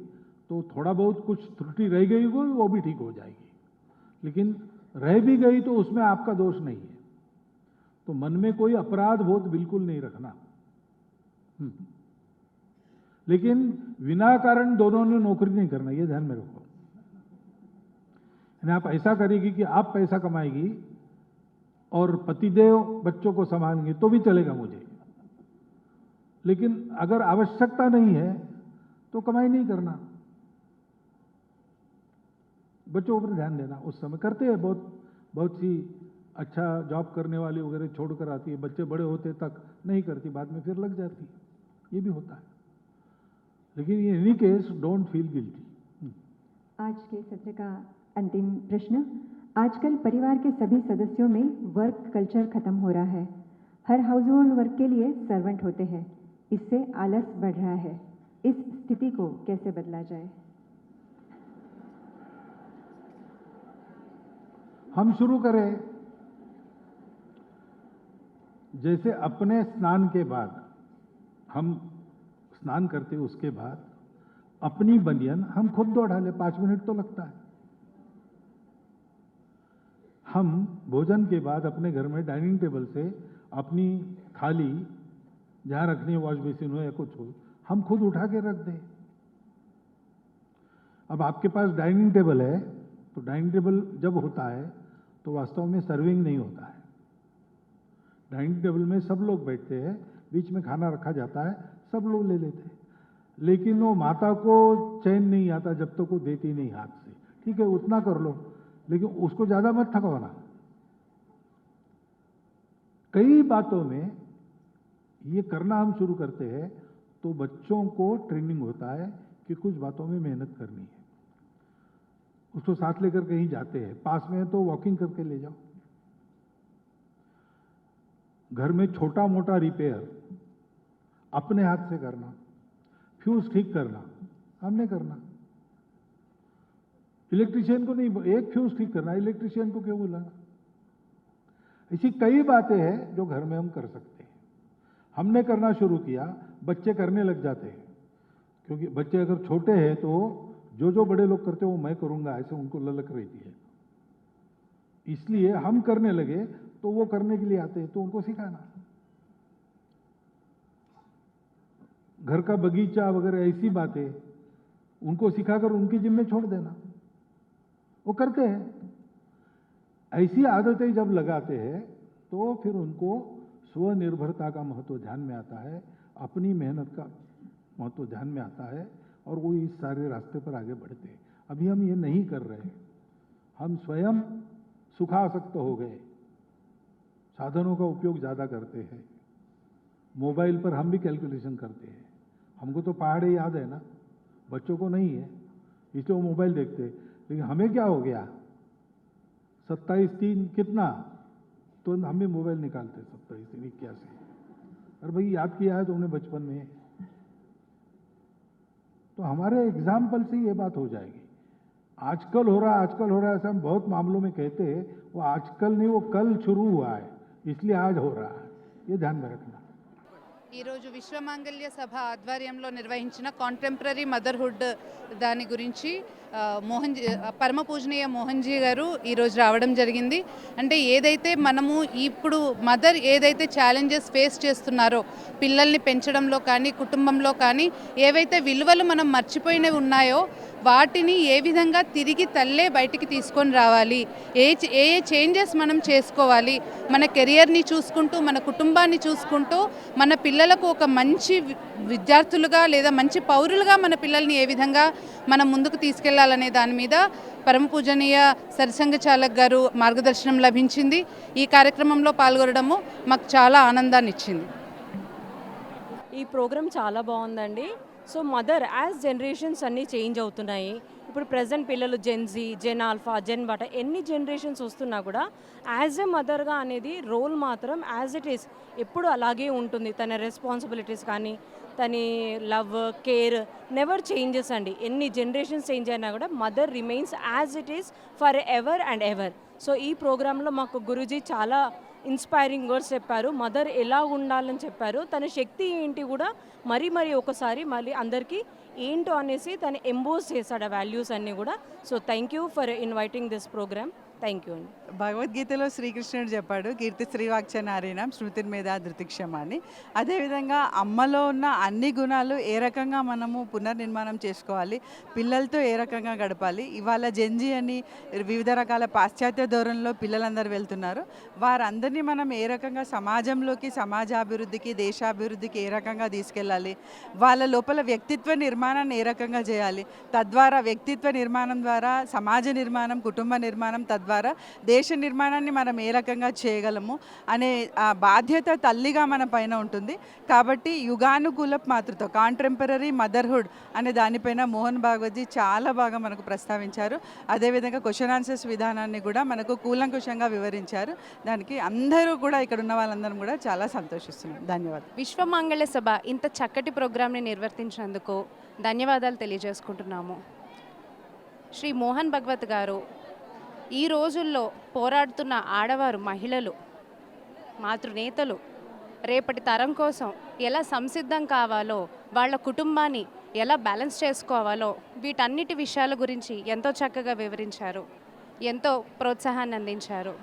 तो थोड़ा बहुत कुछ त्रुटि रह गई होगी वो भी ठीक हो जाएगी, लेकिन रह भी गई तो उसमें आपका दोष नहीं है। तो मन में कोई अपराध बोध बिल्कुल नहीं रखना। लेकिन बिना कारण दोनों ने नौकरी नहीं करना, ये ध्यान में रखो। यानी आप ऐसा करेगी कि आप पैसा कमाएगी और पतिदेव बच्चों को संभालेंगे तो भी चलेगा मुझे, लेकिन अगर आवश्यकता नहीं है तो कमाई नहीं करना, बच्चों पर ध्यान देना। उस समय करते हैं बहुत सी अच्छा जॉब करने वाली वगैरह छोड़कर आती है, बच्चे बड़े होते तक नहीं करती, बाद में फिर लग जाती, ये भी होता है। लेकिन in any case don't feel guilty. आज के सत्र का अंतिम प्रश्न, आजकल परिवार के सभी सदस्यों में वर्क कल्चर खत्म हो रहा है। हर हाउस होल्ड वर्क के लिए सर्वेंट होते हैं। इससे आलस बढ़ रहा है। इस स्थिति को कैसे बदला जाए? हम शुरू करें, जैसे अपने स्नान के बाद हम स्नान करते उसके बाद अपनी बनियान हम खुद दो डालें, 5 मिनट तो लगता है। हम भोजन के बाद अपने घर में डाइनिंग टेबल से अपनी थाली जहां रखनी है, वॉश बेसिन हो या कुछ हो, हम खुद उठा के रख दें। अब आपके पास डाइनिंग टेबल है तो डाइनिंग टेबल जब होता है तो वास्तव में सर्विंग नहीं होता है। डाइनिंग टेबल में सब लोग बैठते हैं, बीच में खाना रखा जाता है, सब लोग ले लेते हैं। लेकिन वो माता को चैन नहीं आता जब तक वो देती नहीं हाथ से। ठीक है, उतना कर लो, लेकिन उसको ज्यादा मत थकवाना। कई बातों में ये करना हम शुरू करते हैं तो बच्चों को ट्रेनिंग होता है कि कुछ बातों में मेहनत करनी है। उसको साथ लेकर कहीं जाते हैं, पास में है तो वॉकिंग करके ले जाओ। घर में छोटा मोटा रिपेयर अपने हाथ से करना, फ्यूज ठीक करना हमने करना। इलेक्ट्रिशियन को नहीं, एक फ्यूज ठीक करना इलेक्ट्रिशियन को क्यों बुलाना? ऐसी कई बातें हैं जो घर में हम कर सकते हैं। हमने करना शुरू किया, बच्चे करने लग जाते हैं। क्योंकि बच्चे अगर छोटे हैं तो जो जो बड़े लोग करते हैं वो मैं करूंगा, ऐसे उनको ललक रहती है। इसलिए हम करने लगे तो वो करने के लिए आते हैं, तो उनको सिखाना। घर का बगीचा वगैरह ऐसी बातें उनको सिखाकर उनकी जिम्मे छोड़ देना, वो करते हैं। ऐसी आदतें जब लगाते हैं तो फिर उनको स्वनिर्भरता का महत्व ध्यान में आता है, अपनी मेहनत का महत्व ध्यान में आता है, और वो इस सारे रास्ते पर आगे बढ़ते हैं। अभी हम ये नहीं कर रहे, हम स्वयं सुखासक्त हो गए, साधनों का उपयोग ज़्यादा करते हैं। मोबाइल पर हम भी कैलकुलेशन करते हैं। हमको तो पहाड़े याद है ना, बच्चों को नहीं है, इसलिए वो मोबाइल देखते हैं। लेकिन हमें क्या हो गया, 27-3 कितना, तो हम भी मोबाइल निकालते 27-81। अरे भाई याद किया है तुमने बचपन में, तो हमारे एग्जाम्पल से ये बात हो जाएगी। आजकल हो रहा है, आजकल हो रहा है, ऐसा हम बहुत मामलों में कहते हैं। वो आजकल नहीं, वो कल शुरू हुआ है, इसलिए आज हो रहा है। ये ध्यान में रखना। ఈరోజు విశ్వమాంగళ్య సభ ఆధ్వర్యంలో నిర్వహించిన కాంటెంపరీ మదర్హుడ్ దాని గురించి పరమ పూజనీయ మోహన్జీ గారు ఈరోజు రావడం జరిగింది. అంటే ఏదైతే మనము ఇప్పుడు మదర్ ఏదైతే ఛాలెంజెస్ ఫేస్ చేస్తున్నారో పిల్లల్ని పెంచడంలో కానీ కుటుంబంలో కానీ ఏవైతే విలువలు మనం మర్చిపోయినవి ఉన్నాయో వాటిని ఏ విధంగా తిరిగి తల్లే బయటికి తీసుకొని రావాలి, ఏ ఏ చేంజెస్ మనం చేసుకోవాలి, మన కెరియర్ని చూసుకుంటూ మన కుటుంబాన్ని చూసుకుంటూ మన పిల్లలకు ఒక మంచి విద్యార్థులుగా లేదా మంచి పౌరులుగా మన పిల్లల్ని ఏ విధంగా మనం ముందుకు తీసుకెళ్లాలనే దాని మీద పరమ పూజనీయ సరిసంఘ చాలక్ గారు మార్గదర్శనం లభించింది. ఈ కార్యక్రమంలో పాల్గొనడము మాకు చాలా ఆనందాన్ని ఇచ్చింది. ఈ ప్రోగ్రామ్ చాలా బాగుందండి. సో మదర్ యాజ్ జనరేషన్స్ అన్నీ చేంజ్ అవుతున్నాయి. ఇప్పుడు ప్రజెంట్ పిల్లలు జెన్జీ, జెన్ ఆల్ఫా, జెన్ బటా ఎన్ని జనరేషన్స్ వస్తున్నా కూడా యాజ్ ఎ మదర్గా అనేది రోల్ మాత్రం యాజ్ ఇట్ ఈస్ ఎప్పుడు అలాగే ఉంటుంది. తన రెస్పాన్సిబిలిటీస్ కానీ తన లవ్, కేర్ నెవర్ చేంజెస్ అండి. ఎన్ని జనరేషన్స్ చేంజ్ అయినా కూడా mother remains as it is for ever and ever. So ఈ ప్రోగ్రాంలో మాకు గురూజీ చాలా ఇన్స్పైరింగ్ వర్డ్స్ చెప్పారు. మదర్ ఎలా ఉండాలని చెప్పారు, తన శక్తి ఏంటి కూడా మరీ ఒకసారి మళ్ళీ అందరికీ ఏంటో అనేసి తను ఎంబోస్ చేశాడు ఆ వాల్యూస్ అన్నీ కూడా. So thank you for inviting this program. Thank you అండి. భగవద్గీతలో శ్రీకృష్ణుడు చెప్పాడు, కీర్తి శ్రీవాక్య నారీణం శృతిర్మేధా ధృతిక్షమ అని. అదేవిధంగా అమ్మలో ఉన్న అన్ని గుణాలు ఏ రకంగా మనము పునర్నిర్మాణం చేసుకోవాలి, పిల్లలతో ఏ రకంగా గడపాలి. ఇవాళ జెన్జీ అని వివిధ రకాల పాశ్చాత్య ధోరణిలో పిల్లలందరూ వెళ్తున్నారు. వారందరినీ మనం ఏ రకంగా సమాజంలోకి, సమాజాభివృద్ధికి, దేశాభివృద్ధికి ఏ రకంగా తీసుకెళ్ళాలి, వాళ్ళ లోపల వ్యక్తిత్వ నిర్మాణాన్ని ఏ రకంగా చేయాలి, తద్వారా వ్యక్తిత్వ నిర్మాణం ద్వారా సమాజ నిర్మాణం, కుటుంబ నిర్మాణం, తద్వారా ద్వారా దేశ నిర్మాణాన్ని మనం ఏ రకంగా చేయగలము అనే బాధ్యత తల్లిగా మన పైన ఉంటుంది. కాబట్టి యుగానుకూల మాతృత్వ కాంటెంపరీ మదర్హుడ్ అనే దానిపైన మోహన్ భాగవత్ జీ చాలా బాగా మనకు ప్రస్తావించారు. అదేవిధంగా క్వశ్చన్ ఆన్సర్స్ విధానాన్ని కూడా మనకు కూలంకుషంగా వివరించారు. దానికి అందరూ కూడా ఇక్కడ ఉన్న వాళ్ళందరం కూడా చాలా సంతోషిస్తున్నాం. ధన్యవాదాలు. విశ్వమంగళ సభ ఇంత చక్కటి ప్రోగ్రాంని నిర్వర్తించినందుకు ధన్యవాదాలు తెలియజేసుకుంటున్నాము. శ్రీ మోహన్ భగవత్ గారు ఈ రోజుల్లో పోరాడుతున్న ఆడవారు, మహిళలు, మాతృనేతలు రేపటి తరం కోసం ఎలా సంసిద్ధం కావాలో, వాళ్ళ కుటుంబాన్ని ఎలా బ్యాలెన్స్ చేసుకోవాలో, వీటన్నిటి విషయాల గురించి ఎంతో చక్కగా వివరించారు, ఎంతో ప్రోత్సాహాన్ని అందించారు.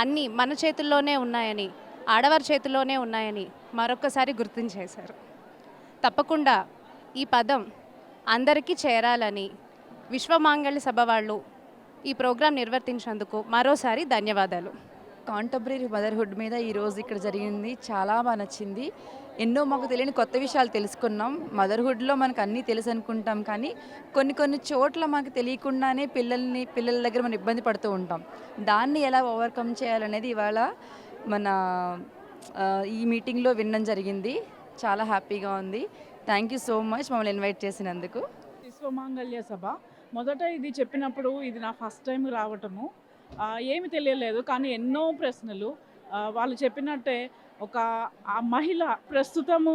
అన్నీ మన చేతుల్లోనే ఉన్నాయని, ఆడవారి చేతుల్లోనే ఉన్నాయని మరొకసారి గుర్తించేశారు. తప్పకుండా ఈ పదం అందరికీ చేరాలని విశ్వమాంగళ్య సభ వాళ్ళు ఈ ప్రోగ్రాం నిర్వర్తించినందుకు మరోసారి ధన్యవాదాలు. కాంటెంపరీ మదర్హుడ్ మీద ఈరోజు ఇక్కడ జరిగింది చాలా బాగా నచ్చింది. ఎన్నో మాకు తెలియని కొత్త విషయాలు తెలుసుకున్నాం. మదర్హుడ్లో మనకు అన్నీ తెలుసు అనుకుంటాం, కానీ కొన్ని చోట్ల మనకు తెలియకుండానే పిల్లల దగ్గర మనం ఇబ్బంది పడుతూ ఉంటాం. దాన్ని ఎలా ఓవర్కమ్ చేయాలనేది ఇవాళ మన ఈ మీటింగ్లో వినడం జరిగింది. చాలా హ్యాపీగా ఉంది. థ్యాంక్ యూ సో మచ్ మమ్మల్ని ఇన్వైట్ చేసినందుకు. విశ్వమాంగళ్య సభ మొదట ఇది చెప్పినప్పుడు ఇది నా ఫస్ట్ టైం రావటము. ఏమి తెలియలేదు, కానీ ఎన్నో ప్రశ్నలు వాళ్ళు చెప్పినట్టే ఒక మహిళ ప్రస్తుతము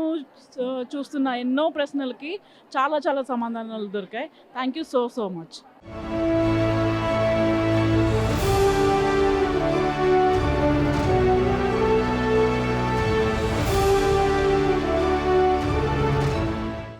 చూస్తున్న ఎన్నో ప్రశ్నలకి చాలా సమాధానాలు దొరికాయి. Thank you so much.